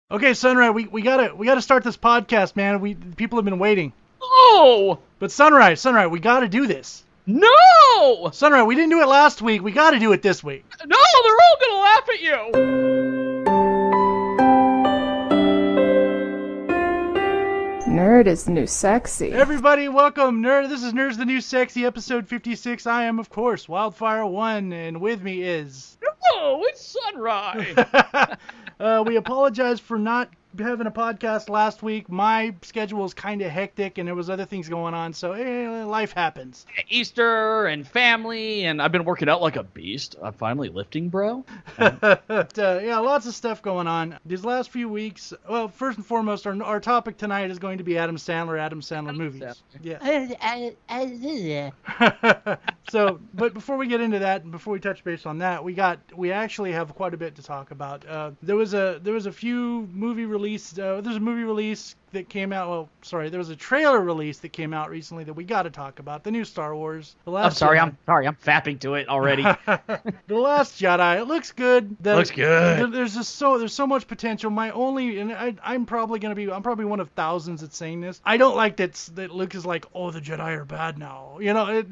Okay, Sunrise, we gotta start this podcast, man. People have been waiting. Oh! But Sunrise, we gotta do this. No! Sunrise, we didn't do it last week. We gotta do it this week. No, they're all gonna laugh at you! Nerd is the new sexy. Everybody, welcome, Nerd. This is Nerd's the New Sexy, episode 56. I am, of course, Wildfire1, and with me is... No, it's Sunrise! We apologize for not having a podcast last week. My schedule was kind of hectic, and there was other things going on, so life happens. Easter and family, and I've been working out like a beast. I'm finally lifting, bro. Yeah, lots of stuff going on. These last few weeks, well, first and foremost, our topic tonight is going to be Adam Sandler movies. Yeah. So, but before we get into that, and before we touch base on that, we actually have quite a bit to talk about. There was a few movie release. There's a movie release that came out. Well, sorry, there was a trailer release that came out recently that we got to talk about. The new Star Wars. I'm sorry. I'm fapping to it already. The Last Jedi. It looks good. Looks good. There's so much potential. I'm probably one of thousands that's saying this. I don't like that Luke is like, oh, the Jedi are bad now. You know,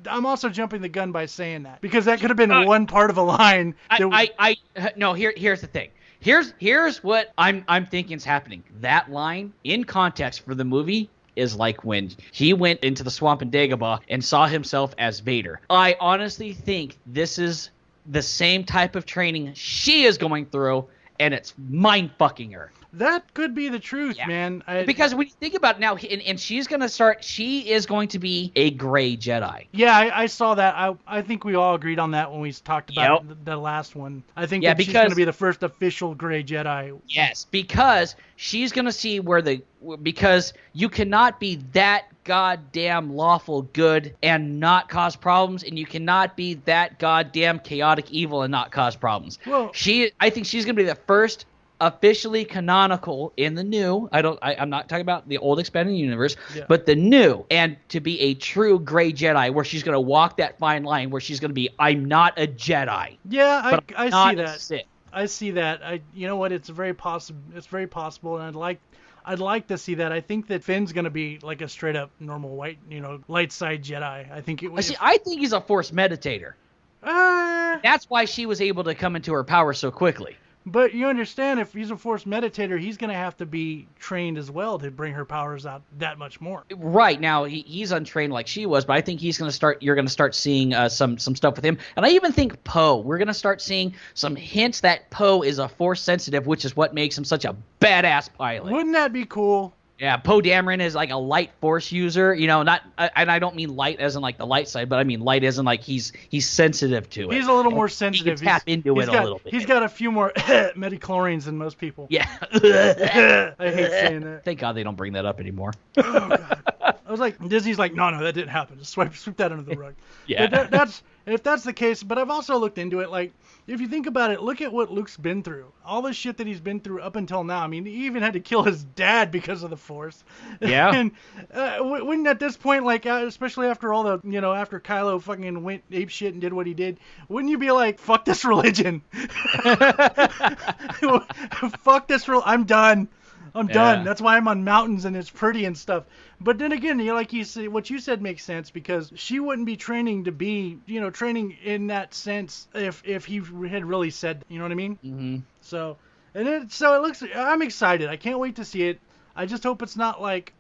I'm also jumping the gun by saying that because that could have been one part of a line. Here's the thing. Here's what I'm thinking is happening. That line in context for the movie is like when he went into the swamp in Dagobah and saw himself as Vader. I honestly think this is the same type of training she is going through, and it's mind-fucking her. That could be the truth, yeah. Man. Because when you think about it now, and she is going to be a gray Jedi. Yeah, I saw that. I think we all agreed on that when we talked about the last one. I think she's going to be the first official gray Jedi. Yes, because she's going to see because you cannot be that goddamn lawful good and not cause problems, and you cannot be that goddamn chaotic evil and not cause problems. Well, I think she's going to be the first officially canonical in the new. I'm not talking about the old expanded universe, but the new, and to be a true gray Jedi where she's going to walk that fine line where she's going to be, I'm not a Jedi. Yeah, I see that. Sith. I see that. You know what? It's very possible. It's very possible, and I'd like to see that. I think that Finn's going to be like a straight up normal white, light side Jedi. I think it was. I think he's a Force meditator. That's why she was able to come into her power so quickly. But you understand, if he's a Force meditator, he's going to have to be trained as well to bring her powers out that much more. Right. Now, he's untrained like she was, but I think you're going to start seeing some stuff with him. And I even think Poe, we're going to start seeing some hints that Poe is a Force sensitive, which is what makes him such a badass pilot. Wouldn't that be cool? Yeah, Poe Dameron is like a light Force user, and I don't mean light as in like the light side, but I mean light as in like he's sensitive to it. He's a little more sensitive. He can tap into it a little bit. He's got a few more metachlorines than most people. Yeah. I hate saying that. Thank God they don't bring that up anymore. Oh, God. I was like, Disney's like, no, that didn't happen. Just sweep that under the rug. Yeah. But if that's the case, but I've also looked into it, like, if you think about it, look at what Luke's been through. All the shit that he's been through up until now. I mean, he even had to kill his dad because of the Force. Yeah. And wouldn't at this point, like, especially after all the, after Kylo fucking went ape shit and did what he did, wouldn't you be like, fuck this religion? Fuck this I'm done. I'm done. That's why I'm on mountains and it's pretty and stuff. But then again, like you said, what you said makes sense because she wouldn't be training to be, training in that sense if he had really said, you know what I mean? Mm-hmm. So it looks. I'm excited. I can't wait to see it. I just hope it's not like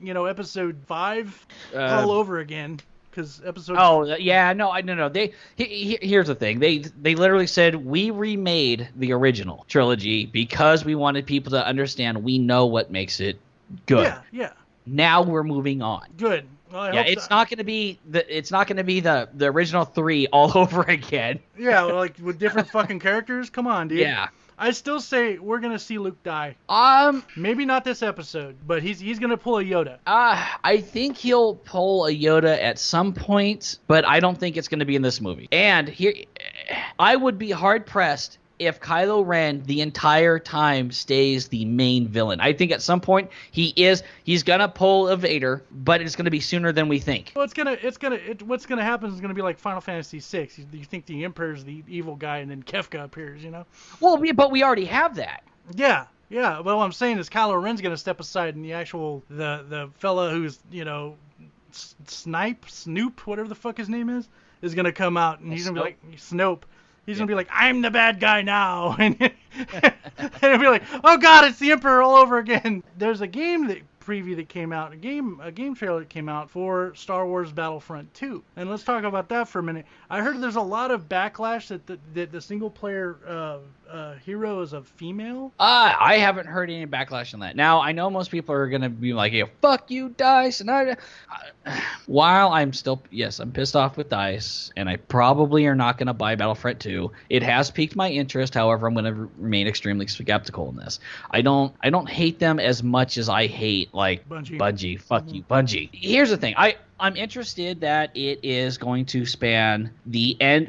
episode 5 all over again. Because episode. Oh yeah, no. Here's the thing. They literally said we remade the original trilogy because we wanted people to understand we know what makes it good. Yeah. Now we're moving on. Good. Well, it's not going to be the original 3 all over again. Yeah, like with different fucking characters. Come on, dude. Yeah. I still say we're gonna see Luke die. Maybe not this episode, but he's gonna pull a Yoda. I think he'll pull a Yoda at some point, but I don't think it's gonna be in this movie. And here, I would be hard pressed if Kylo Ren the entire time stays the main villain. I think at some point he's gonna pull a Vader, but it's gonna be sooner than we think. Well, what's gonna happen is gonna be like Final Fantasy VI. You think the Emperor's the evil guy, and then Kefka appears, you know? Well, but we already have that. Yeah. But what I'm saying is Kylo Ren's gonna step aside, and the fella who's, you know, Snoop, whatever the fuck his name is gonna come out, and he's gonna be like Snope. He's gonna be like, I'm the bad guy now, and it'll be like, oh god, it's the Emperor all over again. There's a game preview that came out, a game trailer that came out for Star Wars Battlefront 2, and let's talk about that for a minute. I heard there's a lot of backlash that the single player hero is a female. I haven't heard any backlash on that. Now, I know most people are going to be like, yeah, fuck you, DICE. And while I'm pissed off with DICE, and I probably are not going to buy Battlefront 2. It has piqued my interest. However, I'm going to remain extremely skeptical in this. I don't hate them as much as I hate, like, Bungie. Fuck you, Bungie. Here's the thing. I'm interested that it is going to span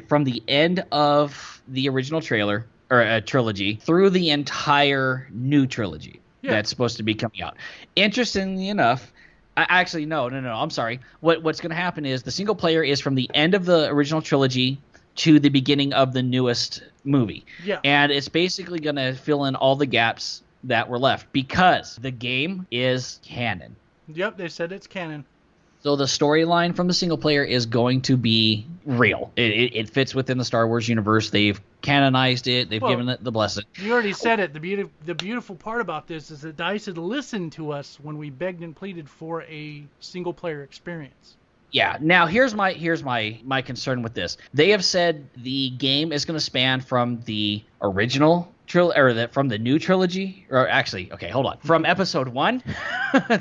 from the end of the original trailer, or trilogy, through the entire new trilogy that's supposed to be coming out. Interestingly enough, actually, no, I'm sorry. What's going to happen is the single player is from the end of the original trilogy to the beginning of the newest movie. Yeah. And it's basically going to fill in all the gaps that were left because the game is canon. Yep, they said it's canon. So the storyline from the single player is going to be real. It fits within the Star Wars universe. They've canonized it. They've given it the blessing. You already said it. The beautiful part about this is that DICE had listened to us when we begged and pleaded for a single player experience. Yeah. Now here's my concern with this. They have said the game is going to span from the original from the new trilogy, or actually, okay, hold on, from episode 1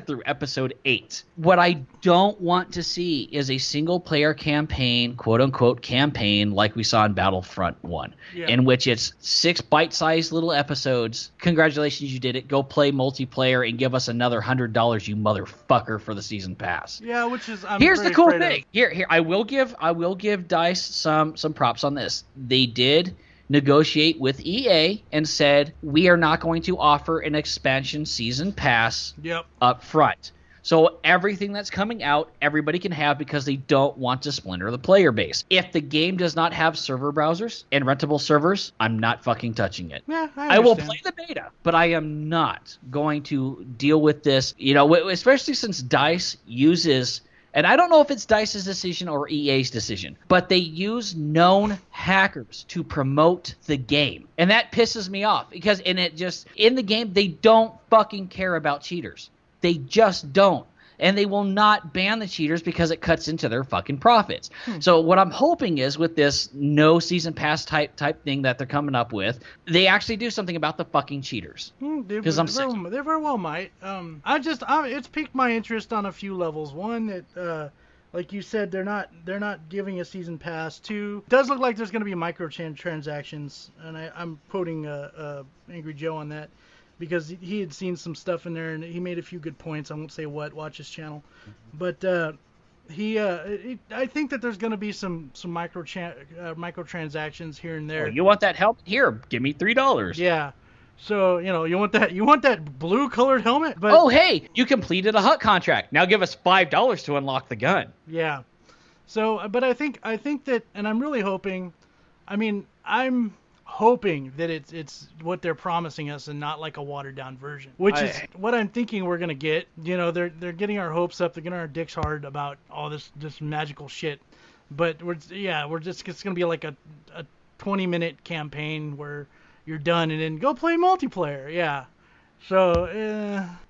through episode 8. What I don't want to see is a single player campaign, quote unquote campaign, like we saw in Battlefront 1, in which it's 6 bite-sized little episodes. Congratulations, you did it. Go play multiplayer and give us another $100, you motherfucker, for the season pass. Yeah, which is here's the cool thing. Here, I will give DICE some props on this. They did negotiate with EA and said, we are not going to offer an expansion season pass up front. So everything that's coming out, everybody can have because they don't want to splinter the player base. If the game does not have server browsers and rentable servers, I'm not fucking touching it. Yeah, I will play the beta, but I am not going to deal with this, especially since DICE uses... And I don't know if it's DICE's decision or EA's decision, but they use known hackers to promote the game. And that pisses me off because in the game, they don't fucking care about cheaters. They just don't. And they will not ban the cheaters because it cuts into their fucking profits. So what I'm hoping is with this no season pass type thing that they're coming up with, they actually do something about the fucking cheaters. Because they very well might. It's piqued my interest on a few levels. One, that like you said, they're not giving a season pass. 2, it does look like there's going to be microtransactions, and I'm quoting Angry Joe on that, because he had seen some stuff in there and he made a few good points. I won't say what. Watch his channel, but I think that there's going to be some microtransactions here and there. Oh, you want that help? Here, give me $3. Yeah. So you want that blue colored helmet? But oh hey, you completed a HUT contract. Now give us $5 to unlock the gun. Yeah. So, but I think that, and I'm really hoping. I'm hoping that it's what they're promising us and not like a watered down version, which is what I'm thinking we're gonna get. They're getting our hopes up, they're getting our dicks hard about all this magical shit, but it's gonna be like a 20-minute campaign where you're done and then go play multiplayer. So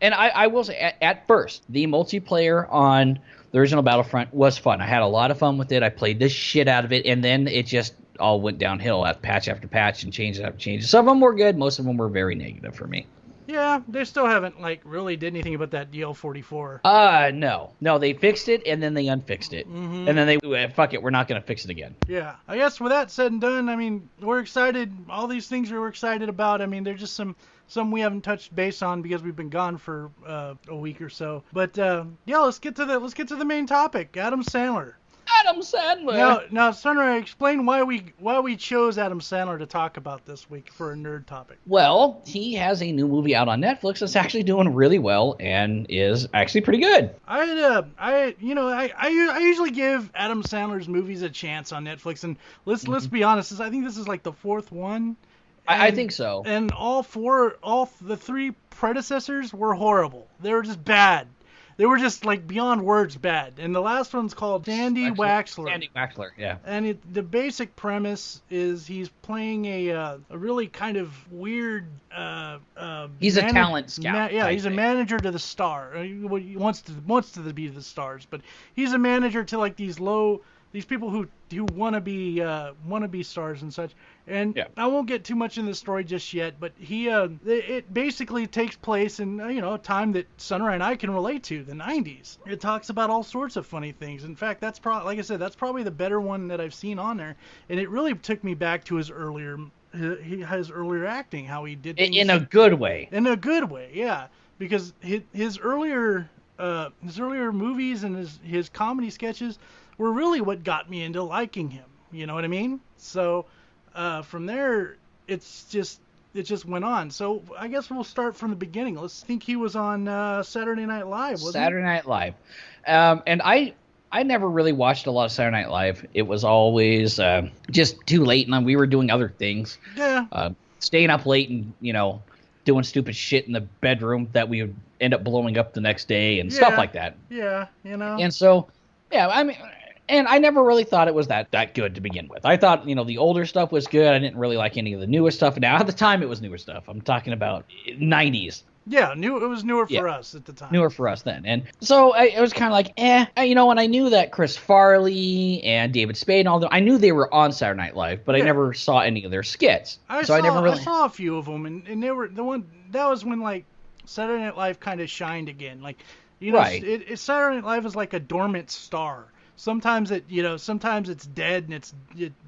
and I will say at first the multiplayer on the original Battlefront was fun. I had a lot of fun with it. I played the shit out of it, and then it just all went downhill at patch after patch and changes after changes. Some of them were good. Most of them were very negative for me. Yeah, they still haven't really did anything about that DL44. No, they fixed it and then they unfixed it, and then they fuck it, we're not gonna fix it again. Yeah, I guess with that said and done, we're excited. All these things we're excited about. They're just some we haven't touched base on because we've been gone for a week or so. But let's get to the main topic. Adam Sandler. Adam Sandler. Now, Sunray, explain why we chose Adam Sandler to talk about this week for a nerd topic. Well, he has a new movie out on Netflix that's actually doing really well and is actually pretty good. I usually give Adam Sandler's movies a chance on Netflix, and let's be honest, I think this is like the fourth one. I think so. And all the three predecessors were horrible. They were just bad. They were just like beyond words bad. And the last one's called Sandy Waxler. Sandy Waxler, yeah. And the basic premise is he's playing a really kind of weird. He's a talent scout. He's a manager to the star. He wants to be the stars, but he's a manager to like these people who want to be stars and such. And I won't get too much in the story just yet, but it basically takes place in a time that Sunray and I can relate to, the 90s. It talks about all sorts of funny things. In fact, that's probably the better one that I've seen on there, and it really took me back to his earlier acting, how he did things in a good way. In a good way, yeah, because his earlier movies and his comedy sketches were really what got me into liking him. You know what I mean? So from there, it just went on. So I guess we'll start from the beginning. Let's think he was on Saturday Night Live, wasn't he? Saturday Night Live. And I never really watched a lot of Saturday Night Live. It was always just too late, and we were doing other things. Yeah. Staying up late and, doing stupid shit in the bedroom that we would end up blowing up the next day and stuff like that. Yeah, And so, I mean... And I never really thought it was that good to begin with. I thought, the older stuff was good. I didn't really like any of the newer stuff. Now, at the time, it was newer stuff. I'm talking about 90s. Yeah, it was newer for us at the time. Newer for us then. And so it was kind of like, and I knew that Chris Farley and David Spade and all them, I knew they were on Saturday Night Live, but I never saw any of their skits. I saw a few of them, and they were the one that was when like Saturday Night Live kind of shined again. Like, Saturday Night Live is like a dormant star. Sometimes it's dead and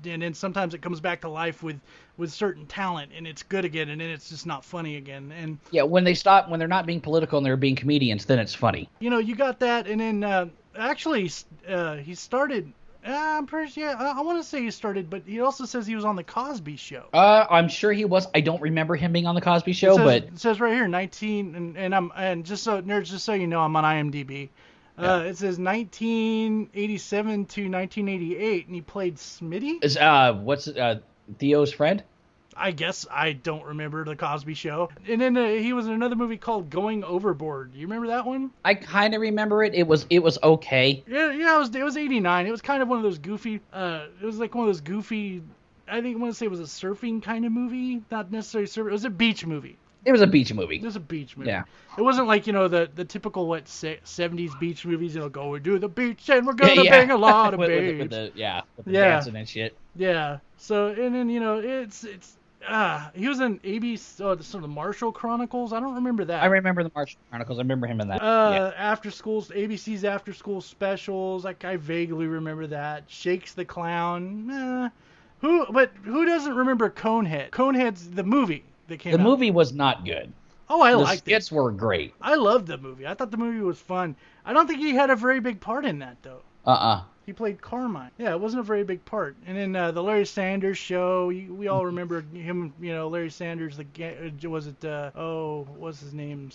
then sometimes it comes back to life with certain talent and it's good again and then it's just not funny again. And when they're not being political and they're being comedians, then it's funny. You got that, and then he started. I'm pretty sure. I want to say he started, but he also says he was on the Cosby Show. I'm sure he was. I don't remember him being on the Cosby Show, but it says right here 19 and just so nerds, just so you know, I'm on IMDb. It says 1987 to 1988, and he played Smitty. What's Theo's friend? I guess I don't remember the Cosby Show. And then he was in another movie called Going Overboard. Do you remember that one? I kind of remember it. It was okay. Yeah. It was 89. It was kind of one of those goofy. It was like one of those goofy. I think I want to say it was a surfing kind of movie, not necessarily surfing. It was a beach movie. It was a beach movie. It was a beach movie. Yeah. It wasn't like, the typical, 70s beach movies, go to the beach and we're going to bang a lot of babes. With the dancing and shit. Yeah. So, and then, he was in the Marshall Chronicles. I don't remember that. I remember the Marshall Chronicles. I remember him in that. ABC's After School Specials. Like, I vaguely remember that. Shakes the Clown. Who doesn't remember Conehead? Conehead's the movie. The movie was not good. Oh, I liked it. The skits were great. I loved the movie. I thought the movie was fun. I don't think he had a very big part in that, though. He played Carmine. Yeah, it wasn't a very big part. And then the Larry Sanders Show, we all remember him, Larry Sanders, what's his name?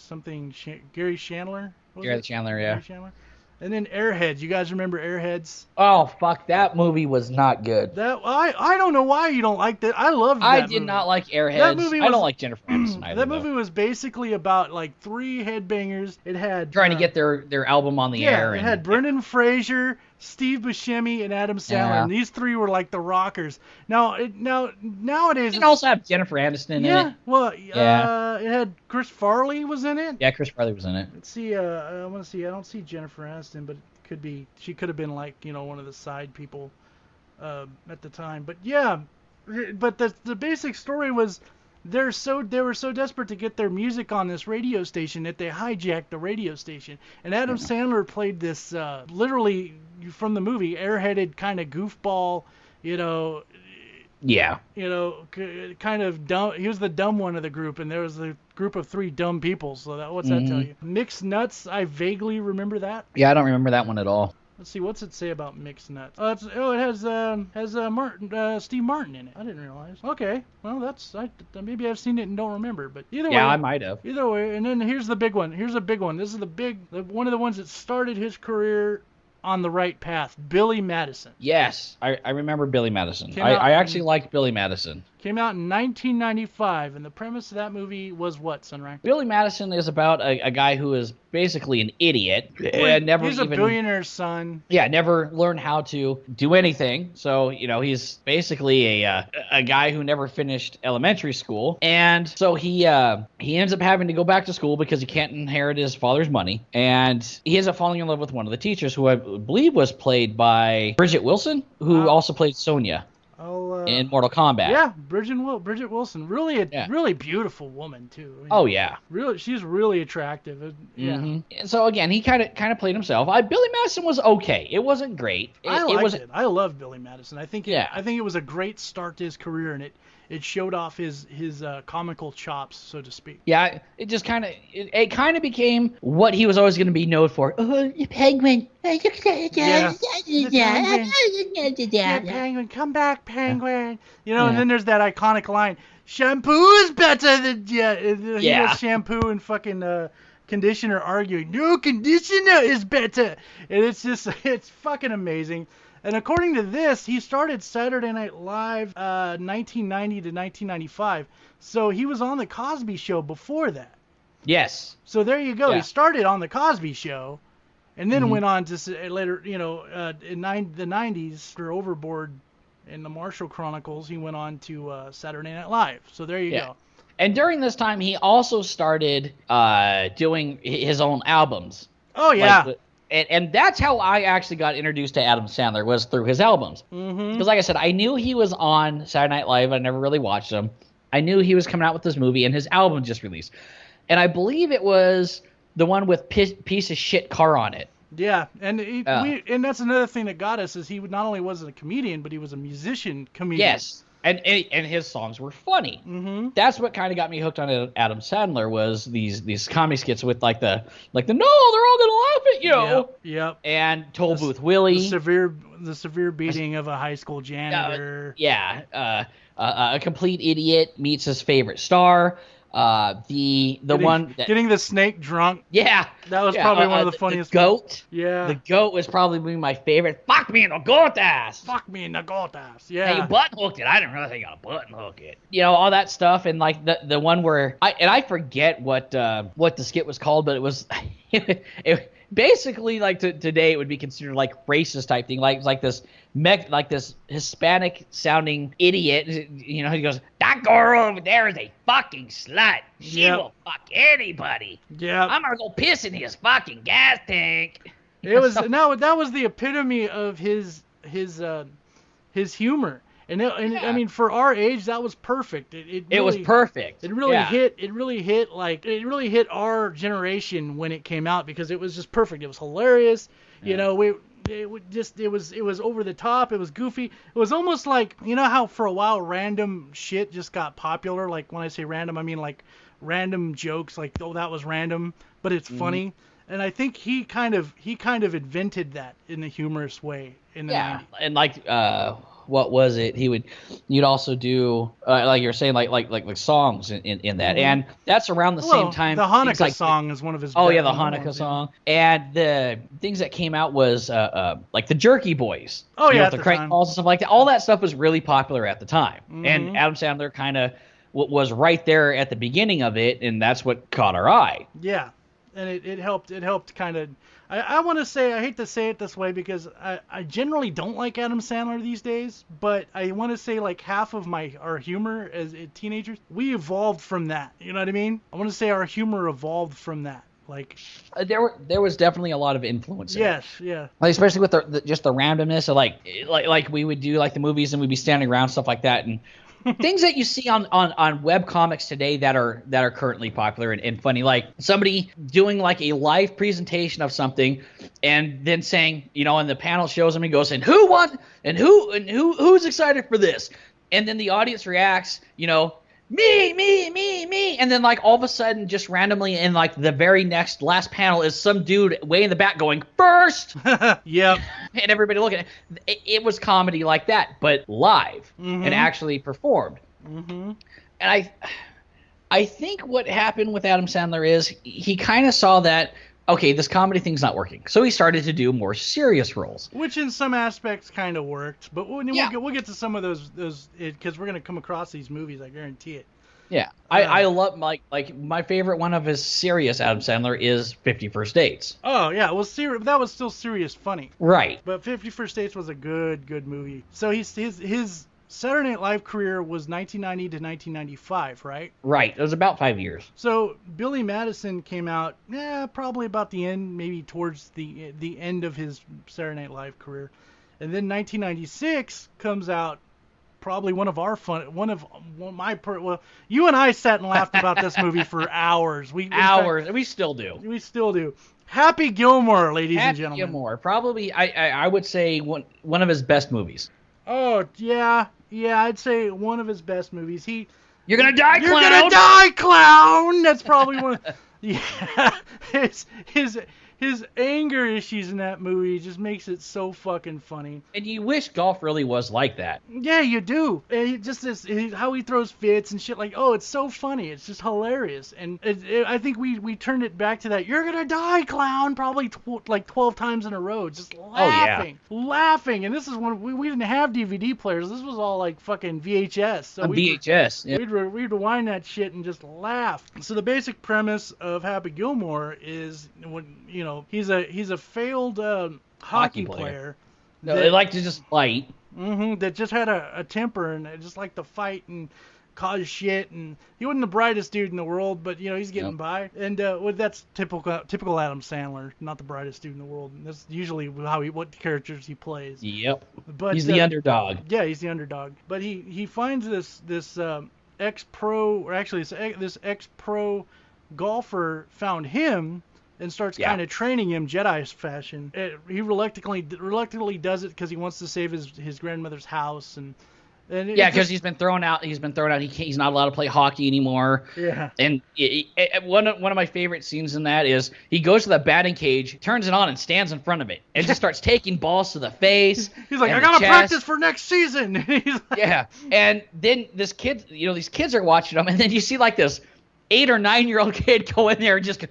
Gary Chandler? Gary Chandler, yeah. Gary Chandler. And then Airheads. You guys remember Airheads? Oh, fuck. That movie was not good. I don't know why you don't like that. I loved that movie. I did not like Airheads. I don't like Jennifer Aniston either. That movie was basically about, like, three headbangers. It had... Trying to get their album on the air. It had Brendan Fraser, Steve Buscemi, and Adam Sandler. Yeah. And these three were, like, the rockers. Nowadays... It also had Jennifer Aniston in it. Yeah, well, it had Chris Farley was in it. Yeah, Chris Farley was in it. Let's see, I want to see, I don't see Jennifer Aniston, but she could have been, like, one of the side people at the time. But yeah, but the basic story was they were so desperate to get their music on this radio station that they hijacked the radio station. And Adam Sandler played this literally from the movie airheaded kind of goofball, Yeah. Kind of dumb. He was the dumb one of the group, and there was a group of three dumb people. So what's that tell you? Mixed Nuts. I vaguely remember that. Yeah, I don't remember that one at all. Let's see, what's it say about mixed nuts? It has Steve Martin in it. I didn't realize. Okay, well maybe I've seen it and don't remember, but either way. Yeah, I might have. Either way, and then here's the big one. Here's a big one. This is one of the ones that started his career on the right path. Billy Madison. Yes, I remember Billy Madison. I actually liked Billy Madison. Came out in 1995, and the premise of that movie was what, Sunrise? Billy Madison is about a guy who is basically an idiot. He's a billionaire's son. Yeah, never learned how to do anything. So, he's basically a guy who never finished elementary school. And so he ends up having to go back to school because he can't inherit his father's money. And he ends up falling in love with one of the teachers, who I believe was played by Bridget Wilson, who also played Sonya. In Mortal Kombat. Yeah, Bridget Wilson. Really beautiful woman, too. Oh, yeah. Really, she's really attractive. Yeah. Mm-hmm. So, again, he kind of played himself. Billy Madison was okay. It wasn't great. I liked it. I love Billy Madison. I think it was a great start to his career, and it showed off his comical chops, so to speak. Yeah, it just kind of became what he was always going to be known for. Oh, the penguin. Yeah, penguin, come back, penguin. And then there's that iconic line, shampoo's better than... He has shampoo and fucking conditioner arguing, no, conditioner is better. And it's fucking amazing. And according to this, he started Saturday Night Live 1990 to 1995. So he was on The Cosby Show before that. Yes. So there you go. Yeah. He started on The Cosby Show and then went on to later, in the 90s for Overboard and The Marshall Chronicles. He went on to Saturday Night Live. So there you go. And during this time, he also started doing his own albums. Oh, yeah. And that's how I actually got introduced to Adam Sandler, was through his albums. Because like I said, I knew he was on Saturday Night Live. I never really watched him. I knew he was coming out with this movie, and his album just released. And I believe it was the one with piece of shit car on it. Yeah, and and that's another thing that got us, is he not only wasn't a comedian, but he was a comedian. Yes. And his songs were funny. Mm-hmm. That's what kind of got me hooked on Adam Sandler, was these comedy skits with like the no, they're all gonna laugh at you. Yep. And Toll Booth Willie. The severe beating of a high school janitor. A complete idiot meets his favorite star. Getting the snake drunk. Yeah, that was probably one of the funniest. The goat. Yeah, the goat was probably my favorite. Fuck me in the goat ass. Fuck me in the goat ass. Yeah. Hey, you button hooked it. I didn't really think I button hook it. All that stuff, and like the one where I forget what the skit was called, but it was it basically, like today it would be considered like racist type thing, like this Hispanic sounding idiot. He goes, that girl over there is a fucking slut. She will fuck anybody. Yeah. I'm gonna go piss in his fucking gas tank. That was the epitome of his humor. I mean, for our age, that was perfect. It was perfect. It really hit our generation when it came out, because it was just perfect. It was hilarious. Yeah. It was over the top. It was goofy. It was almost like, how for a while random shit just got popular. Like, when I say random, I mean like random jokes. Like, oh, that was random, but it's funny. And I think he kind of invented that in a humorous way in the 90s. And like what was it? You'd also do like you were saying, like songs in that, and that's around the same time. The Hanukkah song is one of his. Oh yeah, the Hanukkah song, and the things that came out was like the Jerky Boys. Oh yeah, the crank calls and stuff like that. All that stuff was really popular at the time, and Adam Sandler kind of was right there at the beginning of it, and that's what caught our eye. Yeah, and it helped. It helped kind of. I want to say, I hate to say it this way, because I generally don't like Adam Sandler these days, but I want to say like half of our humor as teenagers, we evolved from that. You know what I mean? I want to say our humor evolved from that. Like there was definitely a lot of influence. Yes, yeah. Like, especially with just the randomness of like we would do like the movies, and we'd be standing around, stuff like that, and things that you see on web comics today that are currently popular and funny, like somebody doing like a live presentation of something, and then saying, and the panel shows them and goes, and who's excited for this, and then the audience reacts, me, and then like all of a sudden, just randomly in like the very last panel is some dude way in the back going first. Yep. And everybody looking at it. It was comedy like that, but live and actually performed. Mm-hmm. And I think what happened with Adam Sandler is he kind of saw that, okay, this comedy thing's not working. So he started to do more serious roles. Which in some aspects kind of worked. But we'll get to some of those because we're going to come across these movies, I guarantee it. Yeah. I love, like my favorite one of his serious Adam Sandler is 50 First Dates. Oh, yeah. Well, that was still serious funny. Right. But 50 First Dates was a good movie. So his Saturday Night Live career was 1990 to 1995, right? Right. It was about 5 years. So Billy Madison came out, probably about the end, maybe towards the end of his Saturday Night Live career, and then 1996 comes out. Probably you and I sat and laughed about this movie for hours. We still do. We still do. Happy Gilmore, ladies and gentlemen. Happy Gilmore, probably I would say one of his best movies. Oh yeah, I'd say one of his best movies. You're gonna die, clown. You're gonna die, clown. That's probably one. Yeah, his anger issues in that movie just makes it so fucking funny. And you wish golf really was like that. Yeah, you do. And how he throws fits and shit. Like, oh, it's so funny. It's just hilarious. And I think we turned it back to that. You're gonna die, clown. Probably 12 times in a row, just laughing. And this is when we didn't have DVD players. This was all like fucking VHS. So VHS. Yeah. We'd rewind that shit and just laugh. So the basic premise of Happy Gilmore is he's a failed hockey player. No, they like to just fight. That just had a temper and just liked to fight and cause shit. And he wasn't the brightest dude in the world, but he's getting by. And that's typical Adam Sandler, not the brightest dude in the world. And that's usually what characters he plays. Yep. But he's the underdog. Yeah, he's the underdog. But he finds this ex-pro, or actually this ex-pro golfer found him and starts kind of training him Jedi fashion. He reluctantly does it because he wants to save his grandmother's house and because he's been thrown out. He's not allowed to play hockey anymore. Yeah. And one of my favorite scenes in that is he goes to the batting cage, turns it on, and stands in front of it, and just starts taking balls to the face. He's like, I gotta practice for next season. Yeah. And then these kids are watching him, and then you see like this 8 or 9-year-old kid go in there and just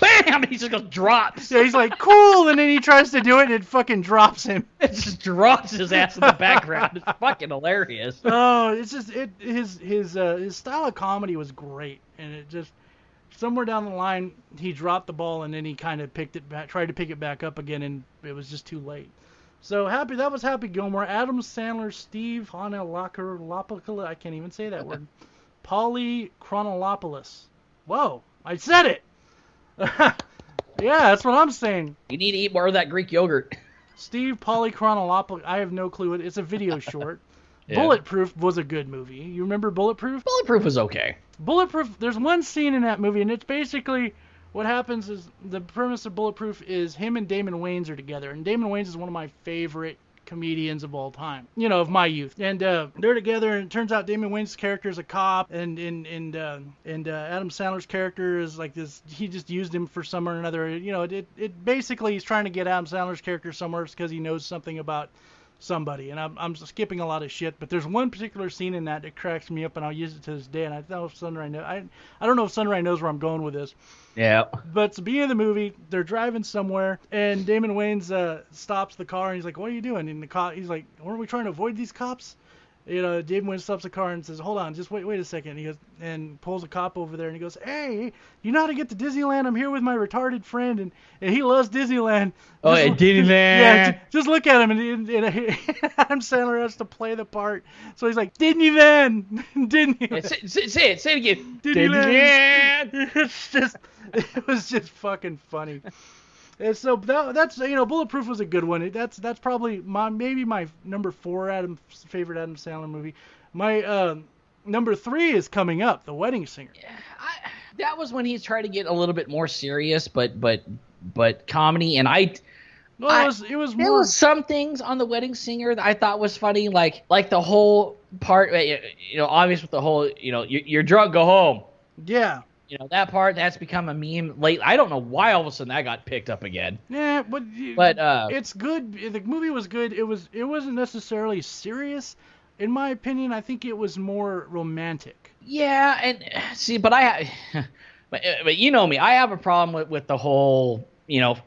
bam! And he just goes drops. Yeah, he's like, cool, and then he tries to do it, and it fucking drops him. It just drops his ass in the background. It's fucking hilarious. Oh, it's just his style of comedy was great, and it just somewhere down the line he dropped the ball, and then he kind of tried to pick it back up again, and it was just too late. So that was Happy Gilmore. Adam Sandler, Steve Hanalakar, I can't even say that word. Polychronolopoulos. Whoa, I said it. Yeah, that's what I'm saying. You need to eat more of that Greek yogurt. Steve Polychronolopoulos. I have no clue. It's a video short. Yeah. Bulletproof was a good movie. You remember Bulletproof? Bulletproof was okay. Bulletproof, there's one scene in that movie, and it's basically what happens is the premise of Bulletproof is him and Damon Wayans are together. And Damon Wayans is one of my favorite comedians of all time, of my youth. And they're together, and it turns out Damon Wayans' character is a cop, and Adam Sandler's character is like this. He just used him for some or another. It basically he's trying to get Adam Sandler's character somewhere because he knows something about somebody. And I'm skipping a lot of shit, but there's one particular scene in that cracks me up, and I'll use it to this day. And I don't know if Sunray knows where I'm going with this. Yeah. But at the beginning of the movie, they're driving somewhere, and Damon Wayans stops the car, and he's like, "What are you doing?" And the cop, he's like, "Weren't we trying to avoid these cops?" Damon Wayans stops the car and says, "Hold on, just wait a second." And he goes and pulls a cop over there, and he goes, "Hey, you know how to get to Disneyland? I'm here with my retarded friend, and he loves Disneyland." Disneyland. Yeah, just look at him, and Adam Sandler has to play the part, so he's like, "Disneyland, Disneyland." Say it again. Disneyland. It was just fucking funny. And so that's Bulletproof was a good one. That's probably maybe my number 4 favorite Adam Sandler movie. My number 3 is coming up, The Wedding Singer. Yeah, that was when he tried to get a little bit more serious, but comedy. And there was some things on The Wedding Singer that I thought was funny, like the whole part. Obvious with the whole you're drunk, go home. Yeah. You know, that part, that's become a meme late. I don't know why all of a sudden that got picked up again. Yeah, But it's good. The movie was good. It wasn't necessarily serious, in my opinion. I think it was more romantic. yeah, and see, but you know me, I have a problem with the whole,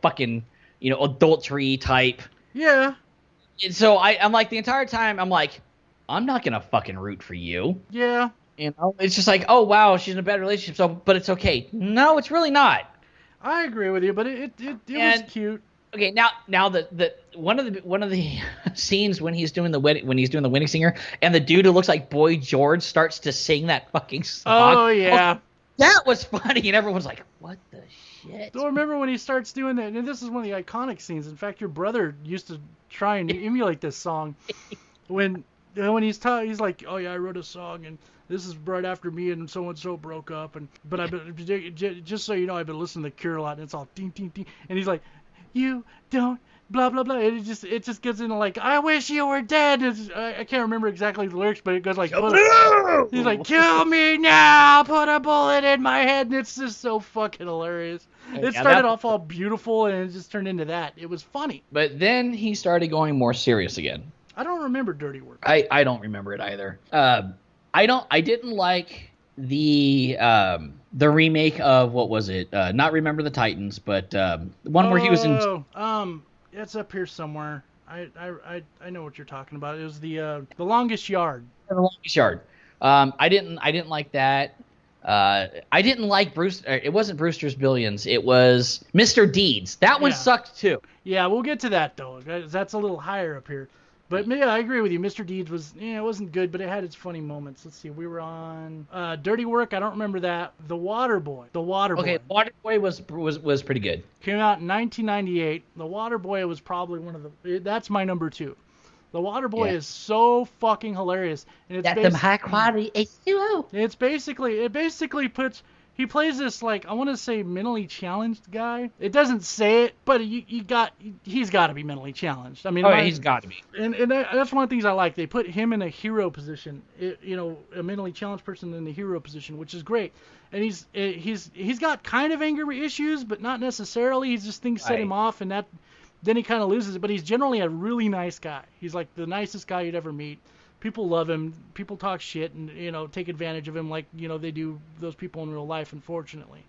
fucking, adultery type. Yeah. And so I'm like, the entire time, I'm like, I'm not gonna fucking root for you. Yeah. It's just like, oh wow, she's in a bad relationship, so but it's okay. No, it's really not. I agree with you, but it was cute. Okay, now the one of the scenes when he's doing the wedding singer, and the dude who looks like Boy George starts to sing that fucking song. Oh yeah. That was funny, and everyone's like, what the shit? So remember when he starts doing that, and this is one of the iconic scenes. In fact, your brother used to try and emulate this song when he's like, oh yeah, I wrote a song, and this is right after me and so broke up, but I've been, just so you know, I've been listening to Cure a lot, and it's all ding ding ding, and he's like, you don't blah blah blah, and it just gets into like, I wish you were dead. I can't remember exactly the lyrics, but it goes like, he's like, kill me now, put a bullet in my head, and it's just so fucking hilarious. It started off all beautiful, and it just turned into that. It was funny. But then he started going more serious again. I don't remember Dirty Work. I don't remember it either. I didn't like the remake of, what was it? Not Remember the Titans, but the one where he was in. It's up here somewhere. I know what you're talking about. It was the Longest Yard. The Longest Yard. I didn't like that. I didn't like Bruce. It wasn't Brewster's Billions. It was Mr. Deeds. That one sucked too. Yeah, we'll get to that though. That's a little higher up here. But yeah, I agree with you. Mr. Deeds it wasn't good, but it had its funny moments. Let's see, we were on Dirty Work. I don't remember that. The Waterboy. Okay, Waterboy was pretty good. Came out in 1998. The Waterboy was probably that's my number 2. The Waterboy is so fucking hilarious, and it's some high quality H2O. It basically puts. He plays this, like, I want to say mentally challenged guy. It doesn't say it, but he's got to be mentally challenged. I mean, he's got to be. And that's one of the things I like. They put him in a hero position, a mentally challenged person in the hero position, which is great. And he's got kind of anger issues, but not necessarily. He's just things set him off, and then he kind of loses it. But he's generally a really nice guy. He's like the nicest guy you'd ever meet. People love him. People talk shit and, take advantage of him like, they do those people in real life, unfortunately.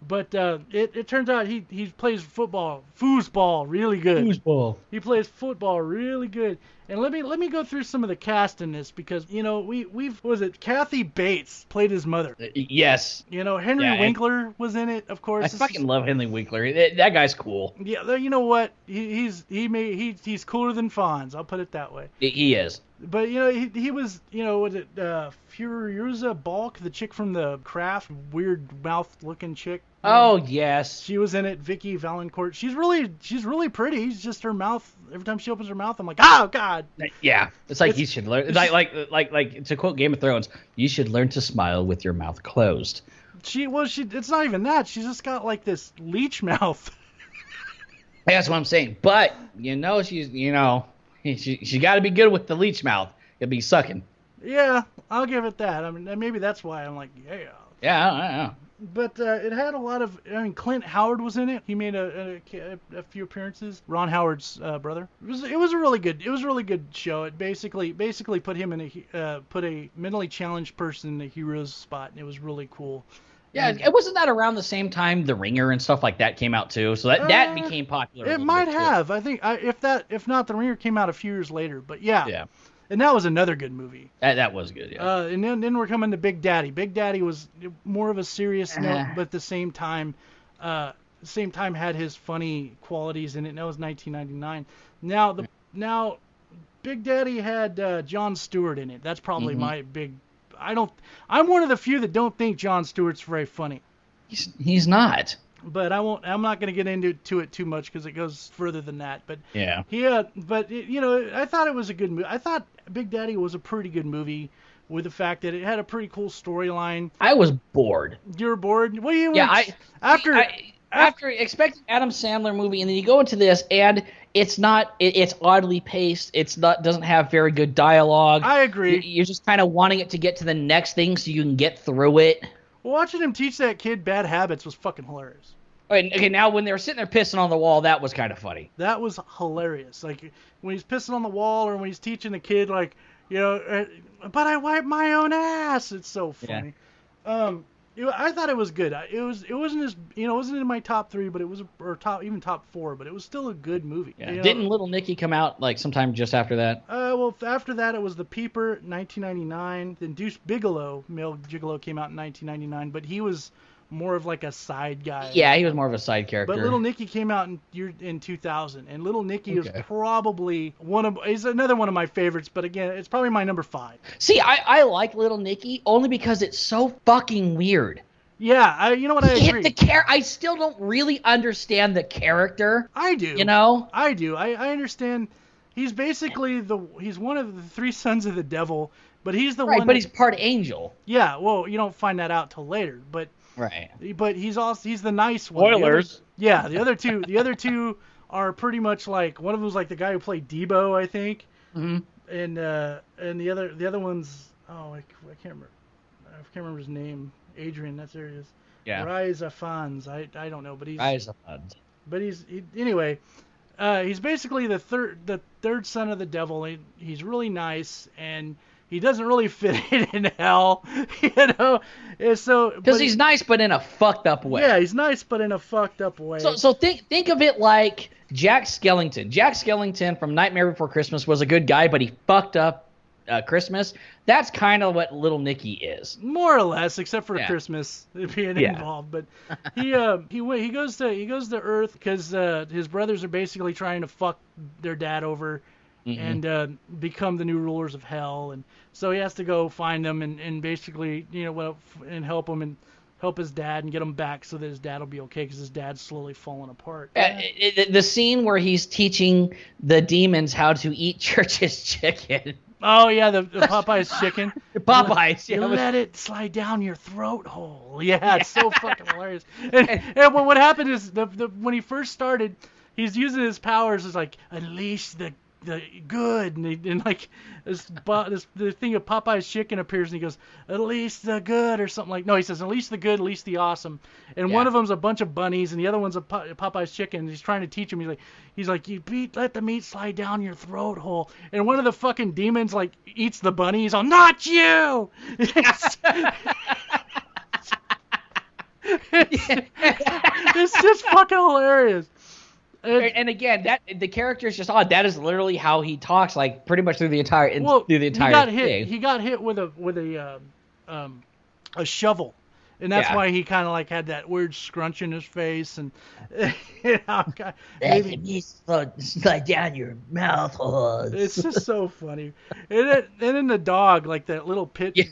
But it turns out he plays foosball really good. Foosball. He plays football really good. And let me go through some of the cast in this because, Kathy Bates played his mother. Yes. Henry Winkler was in it, of course. I fucking love Henry Winkler. That guy's cool. Yeah, you know what? He's cooler than Fonz. I'll put it that way. He is. But he was was it Furiosa Balk, the chick from the Craft, weird mouth looking chick. Oh yes, she was in it. Vicky Valancourt. She's really pretty. It's just her mouth. Every time she opens her mouth, I'm like, oh god. Yeah, it's like you should learn. Like to quote Game of Thrones, you should learn to smile with your mouth closed. It's not even that. She's just got like this leech mouth. That's what I'm saying. But she got to be good with the leech mouth. It'll be sucking. Yeah, I'll give it that. I mean, maybe that's why I'm like, yeah. Yeah, I don't know. But it had a lot of. I mean, Clint Howard was in it. He made a few appearances. Ron Howard's brother. It was a really good show. It basically put him in put a mentally challenged person in the hero's spot, and it was really cool. Yeah, it wasn't that around the same time The Ringer and stuff like that came out too. So that became popular. It might have. Too. I think if not, The Ringer came out a few years later. But yeah. Yeah. And that was another good movie. That was good, yeah. And then we're coming to Big Daddy. Big Daddy was more of a serious note, but at the same time had his funny qualities in it. And that was 1999. Now Big Daddy had Jon Stewart in it. That's probably my big. I'm one of the few that don't think Jon Stewart's very funny. He's not. But I'm not going to get into it too much because it goes further than that. But yeah, I thought it was a good movie. I thought Big Daddy was a pretty good movie, with the fact that it had a pretty cool storyline. I was bored. You were bored? Well, after expecting Adam Sandler movie, and then you go into this, and it's not. It's oddly paced. Doesn't have very good dialogue. I agree. You're just kind of wanting it to get to the next thing so you can get through it. Watching him teach that kid bad habits was fucking hilarious. Okay, now when they were sitting there pissing on the wall, that was kind of funny. That was hilarious. Like when he's pissing on the wall, or when he's teaching the kid, like, you know, but I wipe my own ass. It's so funny. Yeah. I thought it was good. It wasn't as, you know, it wasn't in my top 3, but it was, or top 4, but it was still a good movie. Yeah. You know? Didn't Little Nicky come out like sometime just after that? Well, after that it was The Peeper, 1999. Then Deuce Bigelow, Male Gigolo, came out in 1999, but he was more of like a side guy. Yeah, he was more of a side character. But Little Nicky came out in 2000, and Little Nicky is probably is another one of my favorites. But again, it's probably my number 5. See, I like Little Nicky only because it's so fucking weird. Yeah, you know what, I agree. I still don't really understand the character. I do. You know? I do. I understand. He's basically he's one of the 3 sons of the devil, but he's the one. Right, but he's part angel. Yeah, well, you don't find that out till later, but. Right. But he's the nice one. Spoilers. The other two are pretty much like, one of them's like the guy who played Debo, I think. Mm-hmm. And the other one's, I can't remember his name. Adrian, that's there he is. Yeah. Rise of Fonz. I don't know, but he's Rise of Fonz. But anyway, he's basically the third son of the devil. He's really nice, and he doesn't really fit in hell, you know. Because he's nice, but in a fucked up way. Yeah, he's nice, but in a fucked up way. So think of it like Jack Skellington. Jack Skellington from Nightmare Before Christmas was a good guy, but he fucked up Christmas. That's kind of what Little Nicky is, more or less, except for Christmas being involved. But he goes to Earth because his brothers are basically trying to fuck their dad over. Mm-hmm. And become the new rulers of hell, and so he has to go find them and basically, you know, and help him and help his dad and get him back so that his dad will be okay, because his dad's slowly falling apart. The scene where he's teaching the demons how to eat Church's chicken. Oh yeah, the Popeye's chicken. Popeyes, you let it slide down your throat hole. Yeah, it's so fucking hilarious. And what happened is when he first started, he's using his powers as like, unleash the good, and like the thing of Popeye's chicken appears, and he goes, unleash the good, or something like. No, he says, unleash the good, unleash the awesome. And one of them's a bunch of bunnies, and the other one's a Popeye's chicken. And he's trying to teach him. He's like, let the meat slide down your throat hole. And one of the fucking demons like eats the bunny. He's all, not you. It's just fucking hilarious. And again, the character is just odd. That is literally how he talks, like pretty much through the entire thing. He got hit with a shovel, and that's why he kind of like had that weird scrunch in his face, and maybe slide down your mouth holes. It's just so funny. And then the dog, like that little pit. Yeah.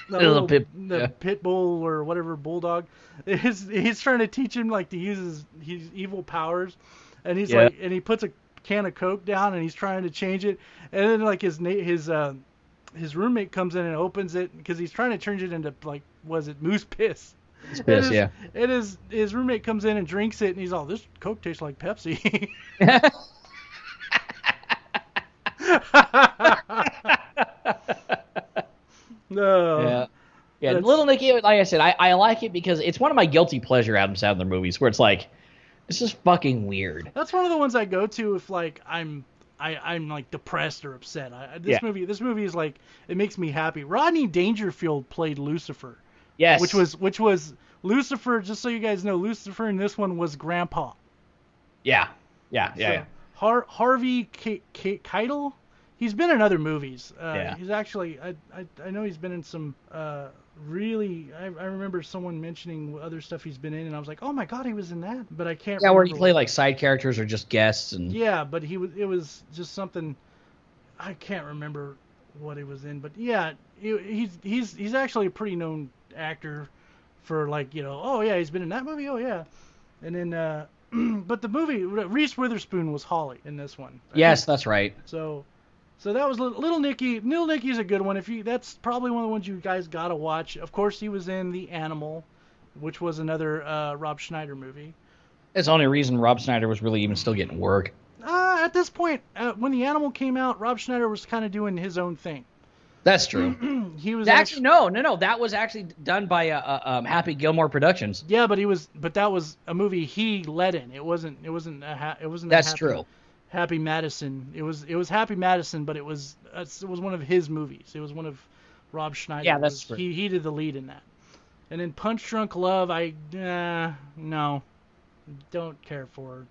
The pit bull or whatever, bulldog, he's trying to teach him like to use his evil powers, and he's like, and he puts a can of Coke down and he's trying to change it, and then like his roommate comes in and opens it because he's trying to change it into like, was it moose piss? It's piss, and his roommate comes in and drinks it, and he's all, this Coke tastes like Pepsi. No. Yeah. Little Nicky, like I said, I like it because it's one of my guilty pleasure Adam Sandler movies where it's like, it's just fucking weird. That's one of the ones I go to if like I'm like depressed or upset. This movie is like, it makes me happy. Rodney Dangerfield played Lucifer. Yes. Which was Lucifer. Just so you guys know, Lucifer in this one was Grandpa. Yeah. Harvey Keitel. He's been in other movies. He's actually, I know he's been in some really. I remember someone mentioning other stuff he's been in, and I was like, oh my god, he was in that. But I can't. Yeah, where he played like side characters or just guests and. Yeah, but it was just something. I can't remember what he was in, but yeah, he's actually a pretty known actor for like, you know, oh yeah, he's been in that movie. Oh yeah, and then but the movie, Reese Witherspoon was Holly in this one. Yes, that's right. So that was Little Nicky. Little Nicky's a good one. That's probably one of the ones you guys gotta watch. Of course, he was in The Animal, which was another Rob Schneider movie. It's the only reason Rob Schneider was really even still getting work. At this point, when The Animal came out, Rob Schneider was kind of doing his own thing. That's true. He was actually no. That was actually done by Happy Gilmore Productions. Yeah, but that was a movie he led in. It wasn't. That's true. Happy Madison. It was Happy Madison, but it was one of his movies. It was one of Rob Schneider. Yeah, that's true. He did the lead in that. And then Punch Drunk Love, no, don't care for.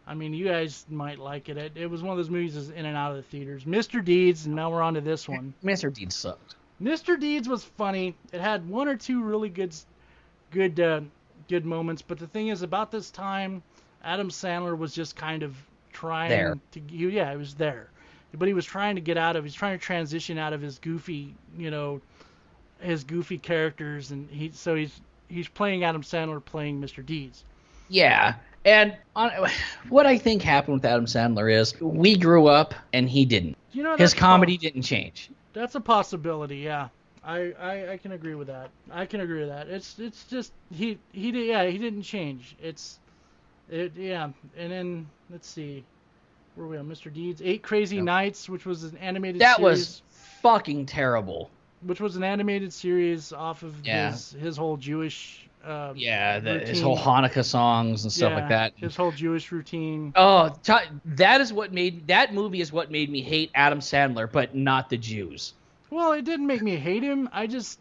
I mean, you guys might like it. It was one of those movies that's in and out of the theaters. Mr. Deeds, and now we're on to this one. Mr. Deeds sucked. Mr. Deeds was funny. It had one or two really good moments. But the thing is, about this time, Adam Sandler was just kind of trying to. Yeah, he was there, but he was trying to get out of. He's trying to transition out of his goofy, his goofy characters, and he's playing Adam Sandler playing Mr. Deeds. Yeah. And what I think happened with Adam Sandler is we grew up and he didn't. His comedy didn't change. That's a possibility, yeah. I can agree with that. It's just he didn't change. And then let's see, where are we on Mr. Deeds? 8 Crazy Nights, which was an animated series. That was fucking terrible. Which was an animated series off of his whole Jewish. His whole Hanukkah songs and stuff like that. His whole Jewish routine. Oh, that movie is what made me hate Adam Sandler, but not the Jews. Well, it didn't make me hate him. It